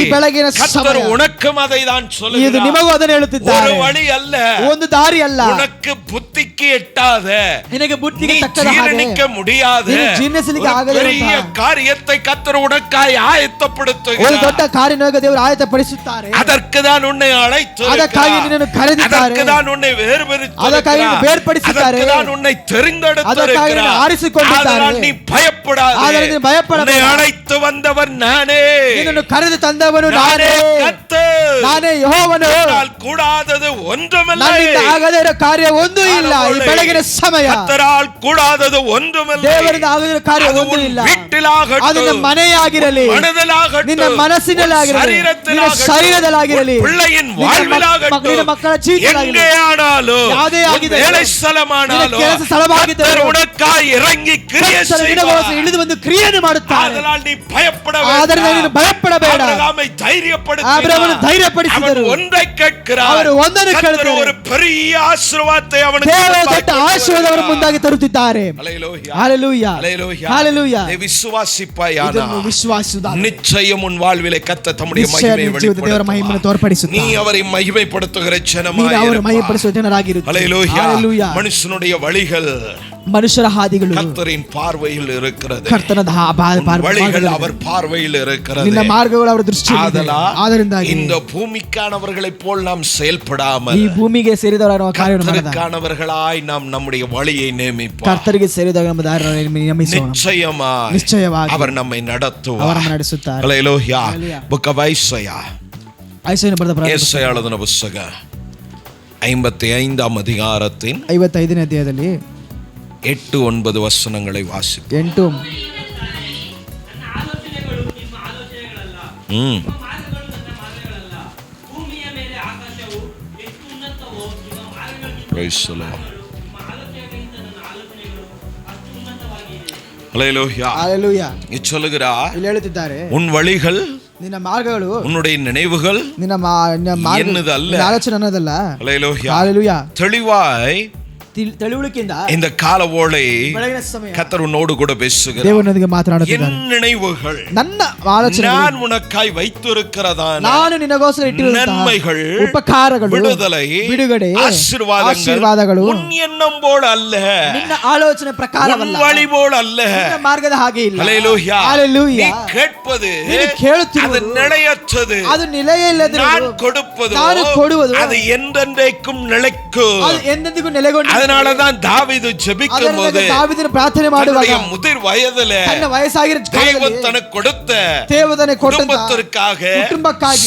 ಈ ಬೆಳಗಿನ கர்த்தர் உனக்கும் அதை தான் ಇದು சொல்லுகிறார். ನಿಮಗೂ ಅದನ್ನು ಹೇಳುತ್ತಿದ್ದಾರೆ. ஒரு வழி அல்ல, ಒಂದು ದಾರಿ ಅಲ್ಲ, உனக்கு புத்திக்கு எட்டாத, ನಿನಗೆ ಬುದ್ಧಿಗೆ நீ ತಕ್ಕದ ಹಾಗೆ ಜೀರ್ಣಿக்க முடியாத ನೀನು ಜೀರ್ಣಿಸಲಿಕ್ಕೆ ஒரு ಆಗದ பெரிய காரியத்தை கர்த்தர் உனக்காய் ಒಂದು ஆயத்தப்படுத்துகிறார். ದೊಡ್ಡ ಕಾರ್ಯವನ್ನು ದೇವರು ಆಯತ್ತಪಡಿಸುತ್ತಾರೆ. அதற்கு தான் உன்னை அழைத்து ಅದಕ್ಕಾಗಿ ನಿನ್ನನ್ನು ಕರೆದಿದ್ದಾರೆ. அதற்கு தான் உன்னை வேறுபடுத்தி ಅದಕ್ಕಾಗಿ ನಿನ್ನನ್ನು ಬೇರ್ಪಡಿಸಿದ್ದಾರೆ. அதற்கு தான் உன்னை தெரிந்தெடுத்து ಅದಕ್ಕಾಗಿ ನಿನ್ನನ್ನು ಆರಿಸಿಕೊಂಡಿದ್ದಾರೆ. அதனால் நீ பயப்படாதே. ಆದರೆ ನೀನು ಭಯಪಡಬೇಡ. உன்னை அழைத்து வந்தவர் நானே, ನಿನ್ನನ್ನು ಕರೆದು ತಂದವನು நானே ನಾನೇ, கர்த்தர். ನಾನೇ ಯೆಹೋವನು. என்னால் கூடாதது ஒன்றுமில்லை. ನನ್ನಿಂದ ಆಗದೇ ಇರೋ ಕಾರ್ಯ ಒಂದೂ ಇಲ್ಲ. ಈ ಬೆಳಗಿನ ಸಮಯ கர்த்தரால் கூடாதது ஒன்றுமில்லை. ದೇವರಿಂದ ಆಗದೇ ಇರೋ ಕಾರ್ಯ அது ಒಂದೂ உன் ಇಲ್ಲ. வீட்டிலாகட்டும், ಅದು ನಿನ್ನ ಮನೆಯಾಗಿರಲಿ, மனதிலாகட்டும், ನಿನ್ನ ಮನಸ್ಸಿನಲ್ಲಾಗಿರಲಿ, ನಿನ್ನ ಶರೀರದಲ್ಲಾಗಿರಲಿ, பிள்ளையின் ನಿನ್ನ வாழ்விலாகட்டும், ಮಕ್ಕಳ ಜೀವಿತದಲ್ಲಾಗಿರಲಿ, எங்கேயானாலும் ಯಾವುದೇ ಆಗಿದೆ, வேலை ಸ್ಥಳமானாலும் ಕೆಲಸ ಸ್ಥಳವಾಗಿದ್ದರೂ கர்த்தர் உனக்காய் இறங்கி கிரியை செய்வார். ಇಳಿದು ಬಂದು ಕ್ರಿಯೆಯನ್ನು ಮಾಡುತ್ತಾರೆ. ஆதலால் ನೀ ಭಯಪಡ ಆದರೆ ನೀನು ಭಯಪಡಬೇಡ. ஆபிரகாமை தைரியப்படுத்தினார். ಆಬ್ರಹಾಮನು ಧೈರ್ಯಪಡಿಸಿದರು. அவன் ஒன்றை கேட்கிறார். ಅವರು ಒಂದನ್ನು கர்த்தர் ಕೇಳುತ್ತಾರೆ. ஒரு பெரிய ಆಶೀರ್ವಾದத்தை ಅವನಿಗೆ ದೇವರು ದೊಡ್ಡ ಆಶೀರ್ವಾದವನ್ನು ಮುಂದಾಗಿ ತರುತ್ತಿದ್ದಾರೆ. ஹல்லேலூயா. ಹಲ್ಲೆಲೂಯಾ. ஹல்லேலூயா. ಹಲ್ಲೆಲೂಯಾ. நீ விசுவாசிப்பாயானா ಇದನ್ನು ವಿಶ್ವಾಸಿಸುವುದಾದರೆ நிச்சயம் உன் வாழ்விலே கர்த்தர் தம்முடைய ನಿಶ್ಚಯ மகிமையை ನಿನ್ನ ಜೀವಿತದಲ್ಲಿ ದೇವರ ಮಹಿಮೆಯನ್ನು வெளிப்படுத்துவார். ತೋರ್ಪಡಿಸುತ್ತಾನೆ. நீ அவரை மகிமைப்படுத்துகிற ನೀನು ஜனமாய் ಅವರ இருப்பாய். ಮಹಿಮೆಪಡಿಸುವ ಜನರಾಗಿರುತ್ತೀರಿ. ஹல்லேலூயா. ಹಲ್ಲೆಲೂಯಾ. மனுஷனுடைய வழிகள் ಮನುಷ್ಯರ ಹಾದಿಗಳು கர்த்தரின் பார்வையில் இருக்கிறது. ಕರ್ತನ உன் வழிகள் அவர் பார்வையில் இருக்கிறது. ನಿನ್ನ ಮಾರ್ಗಗಳು ಅವರ ದೃಷ್ಟಿಯಲ್ಲಿ ಇದೆ. ಆದ್ದರಿಂದಾಗಿ இந்த பூமிக்கானவர்களைப் போல் நாம் செயல்படாமல் ಈ ಭೂಮಿಗೆ ಸೇರಿದವರ ಕಾರ್ಯವನ್ನು ಮಾಡದ கர்த்தருக்கானவர்களாய் நாம் நம்முடைய வழியை நியமிப்போம். ಕರ್ತರಿಗೆ ಸೇರಿದವ ನಮ್ಮ ದಾರಿಯನ್ನು ನಿಯಮಿಸೋಣ. ನಿಶ್ಚಯವಾಗಿ அவர் நம்மை நடத்துவார். ಅವರನ್ನು ನಡೆಸುತ್ತಾರೆ. ஹல்லேலூயா. ஹல்லேலூயா. புக் ஆஃப் ஐசாயா, ಐಸಾಯನು ಬರೆದ ಪ್ರವಾದನ ஏசாயா எழுதின புத்தகம் 55ஆம் அதிகாரத்தின் 55ನೇ ಅಧ್ಯಾಯದಲ್ಲಿ 8-9 வசனங்களை வாசிப்போம். 8 ನನ್ನ ಆಲೋಚನೆಗಳು ನಿಮ್ಮ ಆಲೋಚನೆಗಳಲ್ಲ, ம். ನಿಮ್ಮ ಮಾರ್ಗಗಳು ನನ್ನ ಮಾರ್ಗಗಳಲ್ಲ. ಭೂಮಿಯ ಮೇಲೆ ಆಕಾಶವು ಎಷ್ಟು ಉನ್ನತವೋ ನಿಮ್ಮ ಮಾರ್ಗಗಳು Praise the Lord. ನಿಮ್ಮ ಆಲೋಚನೆಗಳಿಂದ ನನ್ನ ಆಲೋಚನೆಗಳು ಅಷ್ಟು ಉನ್ನತವಾಗಿದೆ. ஹல்லேலூயா. ಹಲ್ಲೆಲೂಯಾ. இது சொல்லுகிறா, ಇಲ್ಲಿ ಹೇಳುತ್ತಿದ್ದಾರೆ, உன் வழிகள், ನಿನ್ನ ಮಾರ್ಗಗಳು, உன்னுடைய நினைவுகள் ನಿನ್ನ ಮಾರ್ಗ, என்னது அல்ல. ನಿನ್ನ ಆಲೋಚನೆ ಅನ್ನೋದಲ್ಲ. ஹல்லேலூயா. ಹಲ್ಲೆಲೂಯಾ. தெளிவாய் ತಿಳುವಳಿಕೆಯಿಂದ இந்த கால ஓலை ಬೆಳಗಿನ ಸಮಯ கர்த்தர் உன்னோடு கூட பேசுகிறார். ದೇವರೊಂದಿಗೆ ಮಾತನಾಡುತ್ತಿದ್ದಾರೆ. என் நினைவுகள், ನನ್ನ ಆಲೋಚನೆ, நான் உனக்காய் வைத்திருக்கிறதான ನಾನು ನಿನಗೋಸ್ಕರ ಇಟ್ಟಿರುವಂತಹ நன்மைகள், ಉಪಕಾರಗಳು, விடுதலை, ಬಿಡುಗಡೆ, ஆசீர்ವಾದಗಳು உன் எண்ணம் போல் அல்ல, ನಿನ್ನ ಆಲೋಚನೆ ಪ್ರಕಾರವಲ್ಲ, உன் வழி போல் அல்ல. ನಿನ್ನ ಮಾರ್ಗದ ಹಾಗೆ ಇಲ್ಲ. ஹல்லேலூயா. ಹಲ್ಲೆಲೂಯಾ. நீ கேட்பது, ನೀನು அது ಕೇಳುತ್ತಿರುವುದು நிலையற்றது. ಅದು ನಿಲೆಯಿಲ್ಲದಿರುವುದು. நான் கொடுப்பது, ನಾನು ಕೊಡುವುದು அது என்றென்றைக்கும் நிலைக்கும். ಅದು ಎಂದೆಂದಿಗೂ ನೆಲೆಗೊಂಡಿದೆ. அதனாலதான் தாவீது ஜெபிக்கும் போது ದಾವೀದನು ಪ್ರಾರ್ಥನೆ ಮಾಡುವಾಗ தன்னுடைய முதிர் வயதில ತನ್ನ ವಯಸ್ಸಾಗಿರೋ தெய்வம் தனக்கு கொடுத்த ದೇವದನೆ ಕೊಟ್ಟ குடும்பத்திற்காக ಕುಟುಂಬಕ್ಕಾಗಿ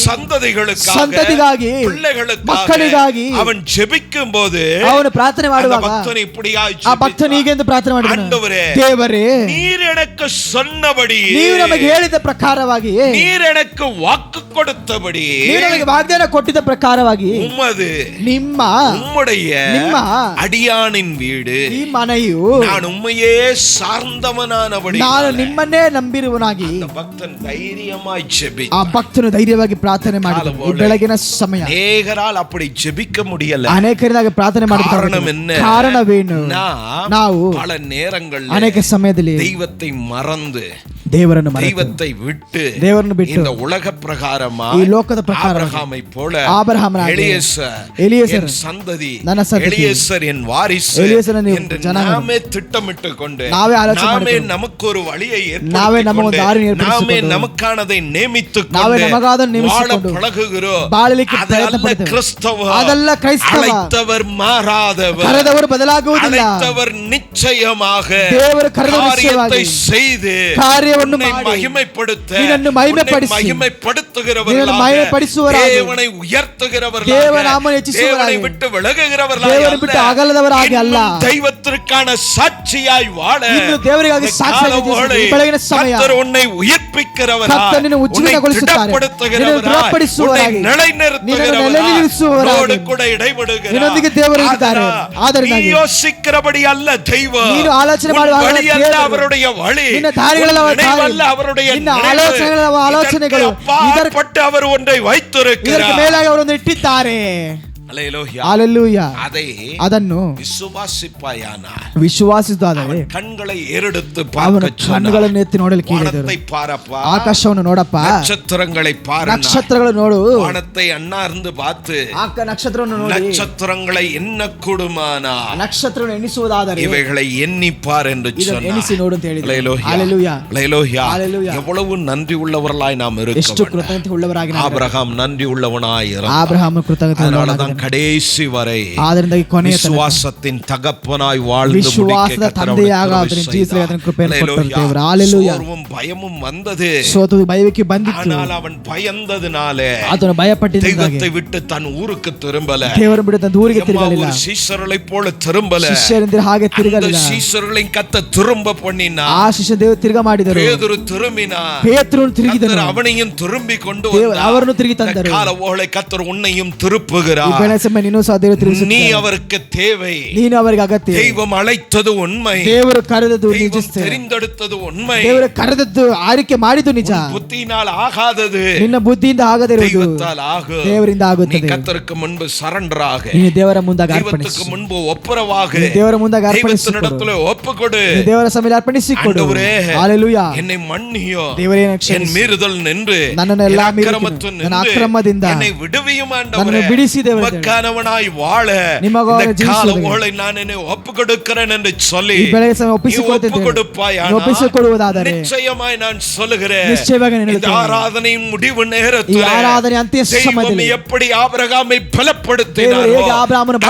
ಸಂತತಿಗಳಿಗಾಗಿ பிள்ளைகளுக்காக ಮಕ್ಕಳಿಗಾಗಿ அவன் ஜெபிக்கும் போது ಅವನು ಪ್ರಾರ್ಥನೆ ಮಾಡುವಾಗ பக்தன் இப்படியாய் ಆ ಭಕ್ತನು ಹೀಗೆಂದು ಪ್ರಾರ್ಥನೆ ಮಾಡಿದನು, ஆண்டவரೇ, ದೇವರೇ, நீர் எனக்கு சொன்னபடி, ನೀವು ನಮಗೆ ಹೇಳಿದ ಪ್ರಕಾರವಾಗಿ, நீர் எனக்கு வாக்கு கொடுத்தபடி, ನೀವು ನಮಗೆ ವಾಗ್ದಾನ ಕೊಟ್ಟಿದ್ದ ಪ್ರಕಾರವಾಗಿ, உமது உம்முடைய அடியானின் வீடு ಈ ಮನೆಯು நான் உம்மையே சார்ந்தவனானபடி ನಾನು ನಿಮ್ಮನ್ನೇ ನಂಬಿರುವನಾಗಿ பக்தன் தைரியமாய் ஜெபி. ಆ ಭಕ್ತನು ಧೈರ್ಯವಾಗಿ ಪ್ರಾರ್ಥನೆ ಮಾಡಿದನು. ಈ ಬೆಳಗಿನ ಸಮಯ ಅನೇಕರಾல் அப்படி ஜெபிக்க முடியல. ಅನೇಕರಿಗಾಗಿ ಪ್ರಾರ್ಥನೆ ಮಾಡಲು ಕಾರಣವೇನು? ನಾವು பல நேரங்களில் ಅನೇಕ ಸಮಯದಲ್ಲಿ தெய்வத்தை மறந்து தெய்வத்தை விட்டு இந்த உலக பிரகாரமா ಈ ಲೋಕದ ಪ್ರಕಾರ ஆபிரகாமை போல எலியேசர் சந்ததி, ನನ್ನ ಸಂತತಿ, எலியேசர் என் வாரிசு என்று நாமே திட்டமிட்டு கொண்டு நாமே நமக்கு ஒரு வழியை ஏற்படுத்திக் நாமே நமக்கானதை நியமித்துக் கொண்டு வாழ பழகுகிறோம். அதல்ல கிறிஸ்தவ. அழைத்தவர் மாறாதவர், அழைத்தவர் நிச்சயமாக காரியத்தை செய்து தேவனை உயர்த்துகிறவர்கள், தேவனை விட்டு விலகுகிறவர்கள் அல்ல, தெய்வத்திற்கான சாட்சியாய் வாழ கர்த்தர் உன்னை உயிர்ப்பிக்கிறவராய், திடப்படுத்துகிறவராய், நிலைநிறுத்துகிறவராய் கூட இடைபடுகிறார். நீ யோசிக்கிறபடி அல்ல தெய்வம், வழி அல்ல அவருடைய வழி, அவருடைய அப்பாற்பட்டு அவர் ஒன்றை வைத்திருக்கிறார். ಅದನ್ನು ವಿಶ್ವಾಸಿಸುವುದಾದರೆ ಕಣ್களை ಏರೆಡುத்து ಕಣ್ಣುಗಳನ್ನು ಎತ್ತಿ ನೋಡಲು ಕೇಳಿದರು. ಆಕಾಶವನ್ನು ನೋಡಪ್ಪ, ನಕ್ಷತ್ರங்களை பாரு, ನಕ್ಷತ್ರಗಳನ್ನು ನೋಡು, வானத்தை அண்ணார்ந்து பார்த்து ನಕ್ಷತ್ರವನ್ನು ನೋಡಿ, நட்சத்திரங்களை எண்ணக்கூடுமானா, ನಕ್ಷತ್ರಗಳನ್ನು ಎಣಿಸುವುದಾದರೆ இவைகளை எண்ணிப்பார் என்று சொன்னார். ಎಣಿಸಿ ನೋಡು ಅಂತ ಹೇಳಿದರು. ஹல்லேலூயா, ஹல்லேலூயா. எவ்வளவு நன்றி உள்ளவர்களாய் நாம் ಎಷ್ಟು ಕೃತಜ್ಞತೆ ಉಳ್ಳವರಾಗಿ ஆபிரகாம் நன்றி உள்ளவனாய் இருந்தார். ஆபிரகாம் ಕೃತಜ್ಞತೆ உள்ளವನಾಗಿ கடைசி வரை விசுவாசத்தின் தகப்பனாய் வாழ்ந்து விசுவாசದ ತಂದೆಯಾಗಿ ಆತನ ಜೀವಿಸಲು ಆತನ ಕೃಪೆಯನ್ನು ಕೊಟ್ಟರು ದೇವರು. ஹல்லேலூயா. பயமும் வந்தது, ಸೋತು ಭಯಕ್ಕೆ ಬಂದಿತ್ತು, ஆனால் அவன் பயந்ததனாலே ಆತನು ಭಯಪಟ್ಟಿದ್ದಕ್ಕೆ தெய்வத்தை விட்டு தன் ஊருக்கு திரும்பல, ದೇವರನ್ನು ಬಿಟ್ಟು ತನ್ನ ಊರಿಗೆ ತಿರುಗಲಿಲ್ಲ, சீஷர்களைப் போல திரும்பல, ಶಿಷ್ಯರಂತೆ ಹಾಗೆ ತಿರುಗಲಿಲ್ಲ, சீஷர்களை கர்த்தர் திரும்ப பண்ணினா, ಆ ಶಿಷ್ಯ ದೇವರು ತಿರುಗ ಮಾಡಿದರು, பேதுரு திரும்பினா, ಪೇತ್ರನು ತಿರುಗಿದನು, அவனையும் திரும்பಿ ಕೊಂಡು ಅವರನ್ನು ತಿರುಗಿ ತಂದರು. ಕಾಲவோಳೆ ಕர்த்தர் உன்னையும் திருப்புகிறார். நீ அவருக்கு தேவை, நீನು ಅವರಿಗೆ ಅಗತ್ಯ. தெய்வம் அழைத்தது உண்மை, ದೇವರು ಕರೆದದ್ದು ನಿಜ, தெரிந்தெடுத்தது ಉண்மை, ದೇವರು ಕರೆದದ್ದು ಆರಿಕೆ ಮಾಡಿದ್ದು ನಿಜ, புத்தியினால் ஆகாதது ನಿನ್ನ ಬುದ್ಧಿಯಿಂದ ಆಗದೇ ಇರುವುದು தெய்வத்தால் ஆகும். ದೇವರಿಂದ ಆಗುತ್ತದೆ. நீ கர்த்தருக்கு முன்பு சரண்டர் ஆக, ನೀನು ದೇವರ ಮುಂದೆ தெய்வத்துக்கு முன்பு ஒப்புரவாக, ದೇವರ ಮುಂದೆ தெய்வத்தினிடத்திலே ஒப்புக்கொடு, ದೇವರ ಸಮ್ಮುಖದಲ್ಲಿ ಅರ್ಪಣಿಸಿಕೊಡು. ಹಲ್ಲೇಲೂಯಾ. என்னை மன்னியோ, ದೇವರೇ என் மீறுதல் நின்று, ನನ್ನನ್ನೆಲ್ಲ ಮೀರಿತು, ನನ್ನ ಅಕ್ರಮದಿಂದ என்னை விடுவியும் ಆண்டவரೇ, ನನ್ನನ್ನು ಬಿಡಿಸಿ ದೇವರೇ, மக்கானவனாய் வாழ ನಿಮಗಾಗಿ இந்த காலவோளை நான் என்னை ஒப்புக்கொடுக்கிறேன் என்று சொல்லி ಈ ಬೆಳಗ್ಗೆ ಸಮಯ ಒಪ್ಪಿಸಿಕೊಡುವುದಾದರೆ நிச்சயமாய் நான் சொல்லுகிறேன், ನಿಶ್ಚಯವಾಗಿ ನಾನು இந்த ஆராதனையின் முடிவு ಈ நேரத்தில் ಆರಾಧನೆ ಅಂತ್ಯ ಸಮಯದಲ್ಲಿ எப்படி ஆபிரகாமை பலப்படுத்தினாரோ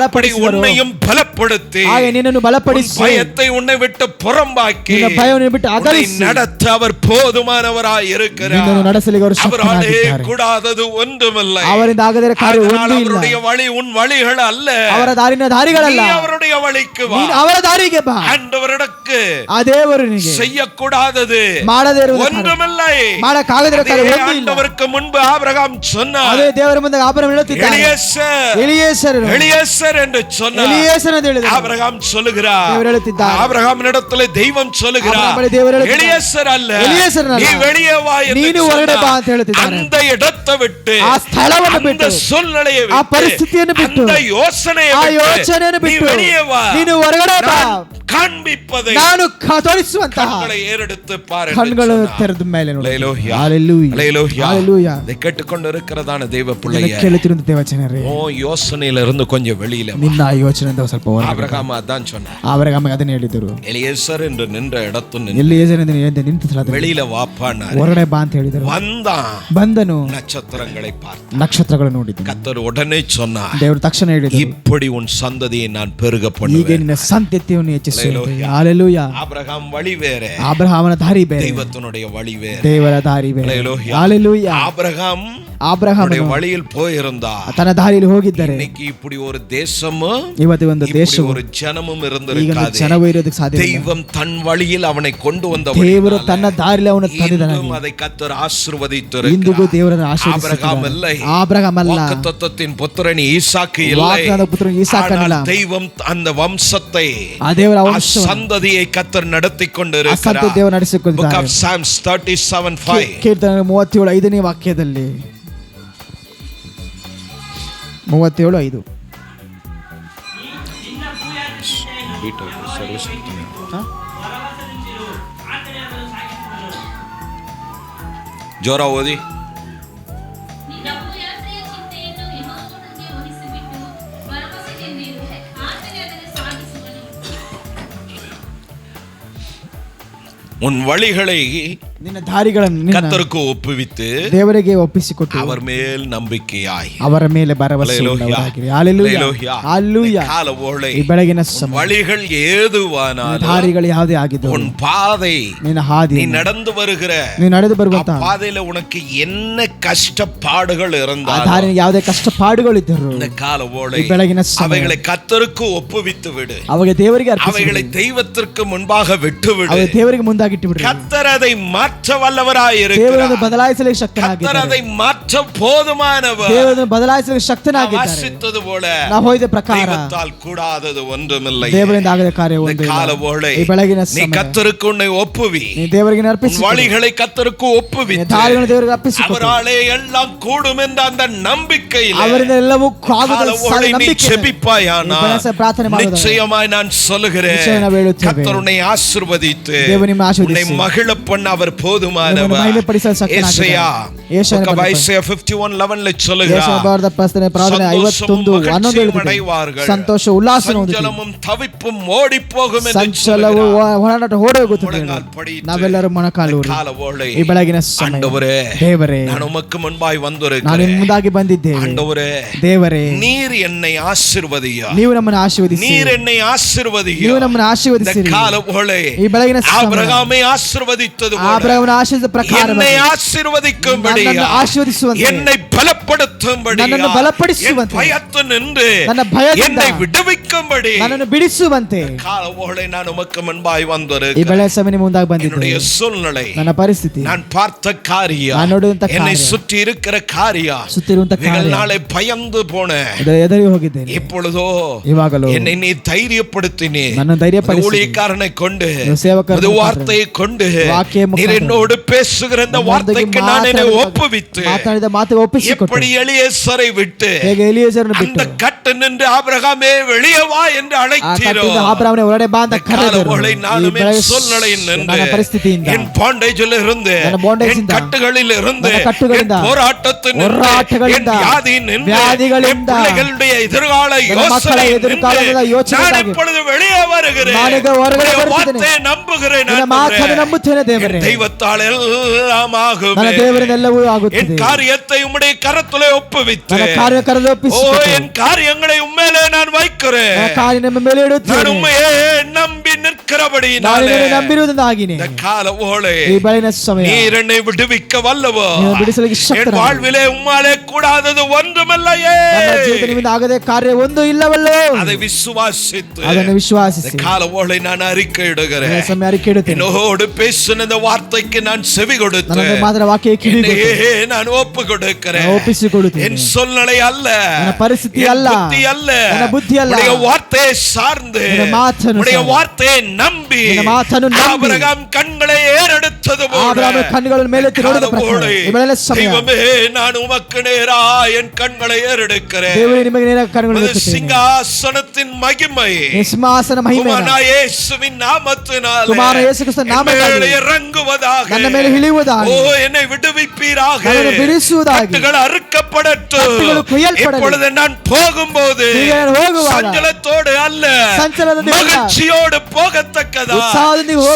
அப்படி உன்னையும் பலப்படுத்தி ಹಾಗೆ ನಿನ್ನನ್ನು ಬಲಪಡಿಸಿ பயத்தை உன்னை விட்டு புறம்பாக்கி ನಿನ್ನ ಭಯವನ್ನು ಬಿಟ್ಟು ಅಗಲಿಸಿ நடத்த அவர் போதுமானவராய் இருக்கிறார். ನಿನ್ನನ್ನು ನಡೆಸಲಿಕ್ಕೆ ಅವರು அவராலே ಶಕ್ತನಾಗಿದ್ದಾರೆ. கூடாதது ஒன்றுமில்லை. ಅವರಿಂದ ಆಗದಿರುವ ಕಾರ್ಯ ಒಂದೂ ಇಲ್ಲ. அவருடைய வழி உன் வழிகள் அல்ல, ಅವರ ದಾರಿನ ದಾರಿಗಳಲ್ಲ, நீ அவருடைய வழிக்கு வா, ನೀನು ಅವರ ದಾರಿಗೆ ಬಾ. ஆண்டவருக்கு ಆ ದೇವರನಿಗೆ செய்யக்கூடாதது ಮಾಡದೇ ಇರುವುದು ஒன்றுமில்லை, ಮಾಡಕ್ಕಾಗದಿರುವ ಕಾರ್ಯ ಒಂದೂ ಇಲ್ಲ. ஆண்டவருக்கு முன்பு ஆபிரகாம் சொன்னார், ಅದೇ ದೇವರ ಮುಂದೆ ಆಬ್ರಹಾಮ್ ಹೇಳುತ್ತಿದ್ದಾನೆ, எலியேசர் என்று சொன்னார். ಎಲಿಯೇಸರ್ ಎಂದು ಹೇಳಿದನು. ஆபிரகாம் சொல்லுகிறார், ದೇವರು ಹೇಳುತ್ತಿದ್ದಾನೆ, ஆபிரகாமினிடத்திலே தெய்வம் சொல்லுகிறார், எலியேசர் அல்ல, நீ வெளியே வா என்று ನೀನು ಹೊರಡೆ ಬಾ ಅಂತ ಹೇಳುತ್ತಿದ್ದಾನೆ. அந்த இடத்தை விட்டு, ಆ ಸ್ಥಳವನ್ನು ಬಿಟ್ಟು, அந்த சூழ்நிலையை ಆ ಪರಿಸ್ಥಿತಿಯನ್ನು ಬಿಟ್ಟು, அந்த யோசனையை ಆ ಯೋಚನೆಯನ್ನು ಬಿಟ್ಟು, ಬಿಟ್ಟು வெளியே வா, ನೀನು ಹೊರಗಡೆ ಬಾ. ಕಾಣ್ಬಿಪ್ಪದೆ ನಾನು ತೋರಿಸುವಂತಹ ಕಣ್ಣುಗಳ ಏರೆಡುத்து பாரு கண்களை ತೆರೆದ ಮೇಲೆ ನೋಡಿ. ஹalleluya ஹalleluya ஹalleluya. இதை கேட்டுக்கொண்டு இருக்கிறதான தேவ பிள்ளையே, ಕೇಳುತ್ತಿರುವ ದೇವ ಜನರೇ, ஓ யோசனையில இருந்து கொஞ்சம் வெளியில வா. ನಿನ್ನ ಯೋಚನೆಯಿಂದ ಸ್ವಲ್ಪ ಹೊರಗೆ. ஆபிரகாம் அதான் சொன்னார். ஆபிரகாம் ಅದನ್ನೇ ಹೇಳಿದರು. எலியேசர் என்று நின்ற இடத்துல ಎಲಿಯೇಜರ್ ಎಂದು ನಿಂತ ಸ್ಥಳದಲ್ಲಿ வெளியில வாப்பானார். ಹೊರಗಡೆ ಬಾ ಅಂತ ಹೇಳಿದರು. ಬಂದನು, நட்சத்திரங்களை பார்த்து ನಕ್ಷತ್ರಗಳನ್ನು ನೋಡಿದನು. கர்த்தர் உடனே சொன்னார், ದೇವರು ತಕ್ಷಣ ಹೇಳಿದರು, இப்படி உன் சந்ததியை நான் பெருக ಈಗ பண்ணுவேன். ನಿನ್ನ ಸಂತತಿಯನ್ನು ಹೆಚ್ಚಿಸುವೆನು. ஹalleluya. ஆபிரகாம் வழி வேற, ಆಬ್ರಹಾಮನ ದಾರಿ ಬೇರೆ, தெய்வத்தினுடைய வழி வேற. ದೇವರ ದಾರಿ ಬೇರೆ. ஹalleluya. ஹalleluya. ஆபிரகாம் வழியில் போயிருந்தா ತನ್ನ ದಾರಿಯಲ್ಲಿ ಹೋಗಿದ್ದಾರೆ. இன்னைக்கு இப்படி ஒரு தேசமும் ಇವತ್ತು ಒಂದು ದೇಶವು, ஒரு ஜனமும் ಈಗ இருந்திருக்காது. ಜನವು ಇರೋದಕ್ಕೆ ಸಾಧ್ಯ ಇಲ್ಲ. தெய்வம் தன் வழியில் அவனை கொண்டு வந்த ದೇವರು ತನ್ನ ದಾರಿಯಲ್ಲಿ ಅವನು ತಂದಿದ್ದಾನೆ. அதை கர்த்தர் ಇಂದಿಗೂ ஆசீர்வதித்திருக்கிறார். ದೇವರನ್ನು ஆபிரகாம் இல்லை, ஆபிரகாம் அல்ல, வாக்குத்தத்தத்தின் புத்திரன் ஈசாக்கு இல்லை, ವಾಗ್ದಾನದ ಪುತ್ರನು ಈಸಾಕ ಅಲ್ಲ. ஆனால் தெய்வம் அந்த வம்சத்தை, ಆ ದೇವರ ಆ ವಂಶವನ್ನು, சந்ததியை கர்த்தர் நடத்தி ಆ கொண்டிருக்கிறார். ಸಂತತಿ ದೇವರು Book ನಡೆಸಿಕೊಂಡಿದ್ದಾರೆ. of Psalms 37:5. ಕೀರ್ತನೆ 37:5ನೇ ವಾಕ್ಯದಲ್ಲಿ, 37:5. ನಿನ್ನ ಭೂಯಾತ್ರೆಯನ್ನು ಭರವಸೆದಿಂದಿರು, ಆತನೇ ಅದನ್ನು ಸಾಗಿಸುವನು. ಜೋರ ಓದಿ. ನಿನ್ನ ಭೂಯಾತ್ರೆಯ ಚಿಂತೆಯನ್ನು ಯೆಹೋವನಿಗೆ ವಹಿಸಿಬಿಟ್ಟು ಭರವಸೆಯಿಂದಿರು, ಆತನೇ ಅದನ್ನು ಸಾಗಿಸುವನು. உன் வழிகளை ನಿನ್ನ ದಾರಿಗಳನ್ನು கர்த்தருக்கு ஒப்புவித்து ದೇವರಿಗೆ ಒಪ್ಪಿಸಿಕೊಟ್ಟು அவர் மேல் நம்பிக்கையாய் ಅವರ ಮೇಲೆ ಭರವಸೆ ಉಳ್ಳವರಾಗಿರಿ. ಹalleluya. ಹalleluya. காலவோளை ಈ ಬೆಳಗಿನ ಸಮಯ வழிகள் ஏதுவானாலும் ದಾರಿಗಳು ಯಾವುದೇ ಆಗಿದ್ದು, உன் பாதை, ನಿನ್ನ ಹಾದಿ, நீ நடந்து வருகிற ನೀನು ನಡೆದು ಬರುವಂತ பாதையில உனக்கு என்ன கஷ்டப்பாடுகள் ಆ இருந்தாலும் ದಾರಿಯಲ್ಲಿ ಯಾವುದೇ ಕಷ್ಟಪಾಡುಗಳಿದ್ದರು, இந்த காலவோளை ಈ ಬೆಳಗಿನ ಸಮಯ அவைகளை கர்த்தருக்கு ஒப்புவித்து விடு. ಅವಾಗ ದೇವರಿಗೆ அவைகளை ಅರ್ಪಿಸಿ, தெய்வத்திற்கு முன்பாக விட்டு விடு. ಅವಾಗ ದೇವರಿಗೆ ಮುಂದಾಗಿಟ್ಟು ಬಿಡು. கர்த்தர் அதை மாற்ற வல்லவராய் ದೇವರನ್ನು இருக்கிறார். ಬದಲಾಯಿಸಲು கர்த்தர் ಶಕ್ತನಾಗಿದ್ದಾರೆ. அதை மாற்ற போதுமானவர். ದೇವರನ್ನು ಬದಲಾಯಿಸಲು ಶಕ್ತನಾಗಿದ್ದಾರೆ. வாசித்தது போல ನಾವು ಹೋದ ಪ್ರಕಾರ தெய்வத்தால் கூடாதது ஒன்றுமில்லை. ದೇವರಿಂದ ಆಗದ ಕಾರ್ಯ இந்த ಒಂದು ಇಲ್ಲ. காலவோளை ಈ ಬೆಳಗಿನ நீ ಸಮಯ கர்த்தருக்கு உன்னை ஒப்புவி. ನೀ ದೇವರಿಗೆ ಅರ್ಪಿಸಿ, வழிகளை கர்த்தருக்கு ஒப்புவித்து ದಾರಿಗಳನ್ನು ದೇವರಿಗೆ ಅರ್ಪಿಸಿ, அவராலே எல்லாம் கூடும் என்ற அந்த நம்பிக்கையில் ಅವರಿಂದ ಎಲ್ಲವೂ ಆಗುತ್ತದೆ காலவோளை நீ ஜெபிப்பாயானால் ಪ್ರಾರ್ಥನೆ ಮಾಡುವುದು நிச்சயமாய் நான் சொல்லுகிறேன், நிச்சயம் ನಾವು ಹೇಳುತ್ತೇವೆ, கர்த்தர் உன்னை ஆசீர்வதித்து ದೇವರು ನಿಮ್ಮ ಆಶೀರ್ವದಿಸಿ, உன்னை மகிழ பண்ண அவர் போதுமானவர். ಮಹಿಮೆಪಡಿಸಲು ಶಕ್ತನಾಗಿದ್ದಾನೆ. ஏசாயா 51:11 சொல்லுகிறார், ಪ್ರಾರ್ಥನೆ 51:11 ಸಂತೋಷ ಉಲ್ಲಾಸ சஞ்சலமும் தவிப்பும் ஓடி போகும் என்று ಸಂಚಲವು ಹೋರಾಟ ಓಡಿ ಹೋಗುತ್ತದೆ. ನಾವೆಲ್ಲರೂ ಮೊಣಕಾಲು ಈ ಬೆಳಗಿನ ಸಮಯ, ஆண்டவரೇ, ದೇವರೇ, நான் உமக்கு முன்பாய் ನಾನು வந்திருக்கிறேன். ಮುಂದಾಗಿ ಬಂದಿದ್ದೇವೆ. ஆண்டவரே, ದೇವರೇ, நீர் என்னை ஆசீர்வதியா, ನೀವು ನಮ್ಮನ್ನು ಆಶೀರ್ವದಿಸಿ, நீர் என்னை ஆசீர்வதியா. ನೀವು ನಮ್ಮನ್ನು ಆಶೀರ್ವದಿಸಿರಿ. காலவோளை ಈ ಬೆಳಗಿನ ಸಮಯ ஆபிரகாமை ஆசீர்வதித்தது போல ಆಬ್ರಹಾಮನ ಆಶೀರ್ವಾದ ಪ್ರಕಾರ என்னை ஆசீர்வதிக்கும்படி, ನನ್ನನ್ನು ಆಶೀರ್ವದಿಸುವಂತೆ, என்னை பலப்படுத்தும்படி, ನನ್ನನ್ನು ಬಲಪಡಿಸುವಂತೆ, பயத்து நின்று ನನ್ನ ಭಯದಿಂದ என்னை விடுவிக்கும்படி ನನ್ನನ್ನು ಬಿಡಿಸುವಂತೆ காலவோளை நான் உமக்கு முன்பாய் ಈ வந்திருக்கிறேன். ಬೆಳೆ ಸಮಯ ಮುಂದಾಗಿ ಬಂದಿದ್ದೇನೆ. என்னுடைய சூழ்நிலை, ನನ್ನ ಪರಿಸ್ಥಿತಿ, நான் பார்த்த காரியம், ನಾನು ನೋಡಿದಂತ என்னை ಕಾರ್ಯ, சுற்றி இருக்கிற காரியம், ಸುತ್ತಿರುವಂತ ಕಾರ್ಯ, நாளை பயந்து போன ಎದುರಿ ಹೋಗಿದ್ದೇನೆ. இப்பொழுதோ ಇವಾಗಲೂ என்னை நீ தைரியப்படுத்தினே. ನನ್ನ ಧೈರ್ಯಪಡಿಸಿ, ஊழியக்காரனை கொண்டு, ಸೇವಕರ ஒரு வார்த்தையை கொண்டு ವಾಕ್ಯ ಮುಖಾಂತರ நீர் என்னோடு பேசுகிற இந்த வார்த்தைக்கு நான் என்னை ஒப்புவித்து, ಮಾತಾಡಿದ ಮಾತಿಗೆ ಒಪ್ಪಿಸಿಕೊಟ್ಟು, எப்படி எலியேசரை விட்டு ಹೇಗೆ ಎಲಿಯೇಜರನ್ನು அந்த ಬಿಟ್ಟು கட்டு நின்று ஆபிரகாமே வெளியே வா என்று ಆ அழைத்தீரோ, ಕಟ್ಟಿದ ಆಬ್ರಹಾಮನೇ ಹೊರಡೆ ಬಾ ಅಂತ ಕರೆದರು. காலவோளை நானும் ಈ என் ಬೆಳೆ சூழ்நிலையில் நின்று, ನನ್ನ ಪರಿಸ್ಥಿತಿಯಿಂದ, என் பாண்டேஜில் இருந்து, ನನ್ನ bondage என் ಇಂದ, கட்டுகளில் இருந்து, ನನ್ನ ಕಟ್ಟುಗಳಿಂದ, என் போராட்டத்தில் நின்று, ಹೋರಾಟಗಳಿಂದ, என் வியாதியில் நின்று, ವ್ಯಾಧಿಗಳಿಂದ, என் பிள்ளைகளுடைய எதிர்கால ನನ್ನ ಮಕ್ಕಳ யோசனையில் ಎದುರುಕಾಲದ நின்று, நான் ಯೋಚನೆಗಾಗಿ இப்பொழுது வெளியே வருகிறேன். ನಾನೀಗ ಹೊರಗಡೆ உம்முடைய ಬರುತ್ತಿದ್ದೇನೆ. வார்த்தையை நம்புகிறேன். ನಿನ್ನ ಮಾತನ್ನು ನಂಬುತ್ತೇನೆ ದೇವರೇ. என் தெய்வத்தால் எல்லாம் ஆகுமே. ನನ್ನ ದೇವರಿಂದ ಎಲ್ಲವೂ என் ಆಗುತ್ತದೆ. காரியத்தை உம்முடைய கரத்திலே ஒப்புவித்து, ನನ್ನ ಕಾರ್ಯ ಕರೆದು ஓ ಒಪ್ಪಿಸಿಕೊಟ್ಟು, என் காரியங்களை உம்மேலே நான் வைக்கிறேன். ನನ್ನ ಕಾರ್ಯ ನಿಮ್ಮ ಮೇಲೆ நான் ಇಡುತ್ತೇನೆ. உம்மையே நம்பி ನಾನು நிற்கிறபடியினாலே ನಿನ್ನನ್ನು ನಂಬಿರುವುದಾಗಿನೇ இந்த காலவோளை ಈ ಬೆಳಗಿನ ಸಮಯ நீர் என்னை விடுவிக்க வல்லவோ. ನೀವು ಬಿಡಿಸಲಿಕ್ಕೆ என் ಶಕ್ತನಾಗಿದ್ದೀರಿ. வாழ்விலே உம்மாலே கூடாதது ஒன்றுமில்லையே. ನನ್ನ ಜೀವಿತದಿಂದ ಆಗದೆ ಕಾರ್ಯ ಒಂದು ಇಲ್ಲವಲ್ಲೋ, அதை விசுவாசித்து ಅದನ್ನು ವಿಶ್ವಾಸಿಸಿ இந்த காலவோளை நான் அறிக்கை ಈ இடுகிறேன். ಸಮಯ ಅರಿಕೆ ಇಡುತ್ತೇನೆ. என்னோடு பேசின இந்த வார்த்தைக்கு நான் செவி கொடுத்து ನನ್ನ ಮಾತ್ರ ವಾಕ್ಯ ಕಿವಿಗೊಟ್ಟು என்னையே நான் ஒப்பு கொடுக்கிறேன். ಒಪ್ಪಿಸಿಕೊಡುತ್ತೇನೆ. என் சூழ்நிலை அல்ல, ನನ್ನ ಪರಿಸ್ಥಿತಿ என் ಅಲ್ಲ, புத்தி அல்ல, ನನ್ನ ಬುದ್ಧಿ ಅಲ್ಲ, உடைய வார்த்தையை சார்ந்து, ನಿನ್ನ ಮಾತನ್ನು உடைய ಸಾರ್ந்து, வார்த்தையை நம்பி நம்பி ஆபிரகாம் கண்களை ஏறெடுத்தது போல தெய்வமே நான் உமக்கு நேரா என் கண்களை ஏறெடுக்கிறேன். சிங்காசனத்தின் மகிமை இயேசுவின் நாமத்தினாலே இறங்குவதாக. ஓ என்னை விடுவிப்பீராக. கட்டுகள் அறுக்கப்படட்டும். இப்பொழுது நான் போகும்போது சஞ்சலத்தோடு அல்ல மகிழ்ச்சியோடு போகத்தக்கதா,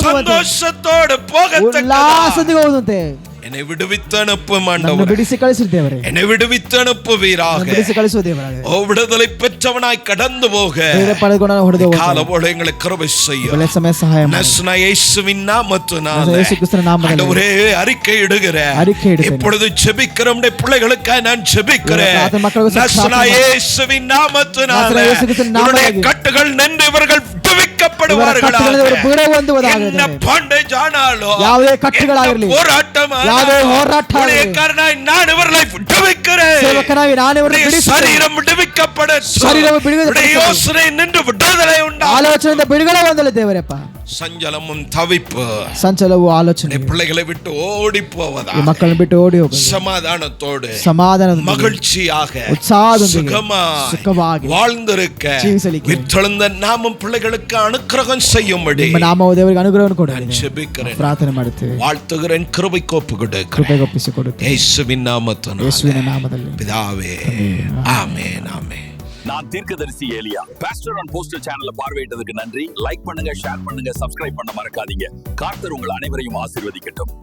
சந்தோஷத்தோடு போகத்தக்கதா என்னை விடுவித்து அனுப்பும் ஆண்டவரே. என்னை விடுவித்து அனுப்புவீராக. ஓ விடுதலை பெற்றவனாய் கடந்து போக காலவோடு எங்களுக்கு கிருபை செய்யும். இயேசுவின் நாமத்தினாலே ஆண்டவரே அறிக்கை இடுகிறேன். இப்பொழுது ஜெபிக்கிற நம்முடைய பிள்ளைகளுக்காக நான் ஜெபிக்கிறேன். இயேசுவின் நாமத்தினாலே இவருடைய கட்டுகள் நின்று இவர்கள் விடுவிக்கப்படுவார்களாக. என்ன பாண்டேஜ் ஆனாலும் போராட்டமா நான் இவர்களை விடுவிக்கிறேன். சரீரம் விடுவிக்கப்பட யோசனை நின்று விடுதலை உண்டாகும். சஞ்சலமும் தவிப்பு ಸಂಚಲವು ಆಲೋಚನೆ பிள்ளைகளை விட்டு ஓடி போவதா, ಮಕ್ಕಳನ್ನು ಬಿಟ್ಟು ಓಡಿ ಹೋಗುವುದು, சமாதானத்தோடு ಮகிழ்ச்சியாக சுகமாக வாழ்ந்திருக்க விற்றெழுந்த நாமம் பிள்ளைகளுக்கு அனுக்கிரகம் செய்யும்படி ನಾಮವು ದೇವರಿಗೆ ಅನುಗ್ರಹವನ್ನು ಕೊಡಲಿ ಜೆபிக்கிறேன், ಪ್ರಾರ್ಥನೆ ಮಾಡುತ್ತೇವೆ. வாழ்த்துகிறேன். கிருபைக்கு ಕೃಪೆಗೊಪ್ಪಿಸಿಕೊಡುತ್ತೇವೆ ಯೇಸುವಿನ ನಾಮದಲ್ಲಿ பிதாவே. ஆமென் ஆமென். நான் தீர்க்கதரிசி ஏலியா. பாஸ்டர் ஆன் போஸ்டர் சேனலை பார்வையிட்டதுக்கு நன்றி. லைக் பண்ணுங்க, ஷேர் பண்ணுங்க, சப்ஸ்கிரைப் பண்ண மறக்காதீங்க. கர்த்தர் உங்கள் அனைவரையும் ஆசீர்வதிக்கட்டும்.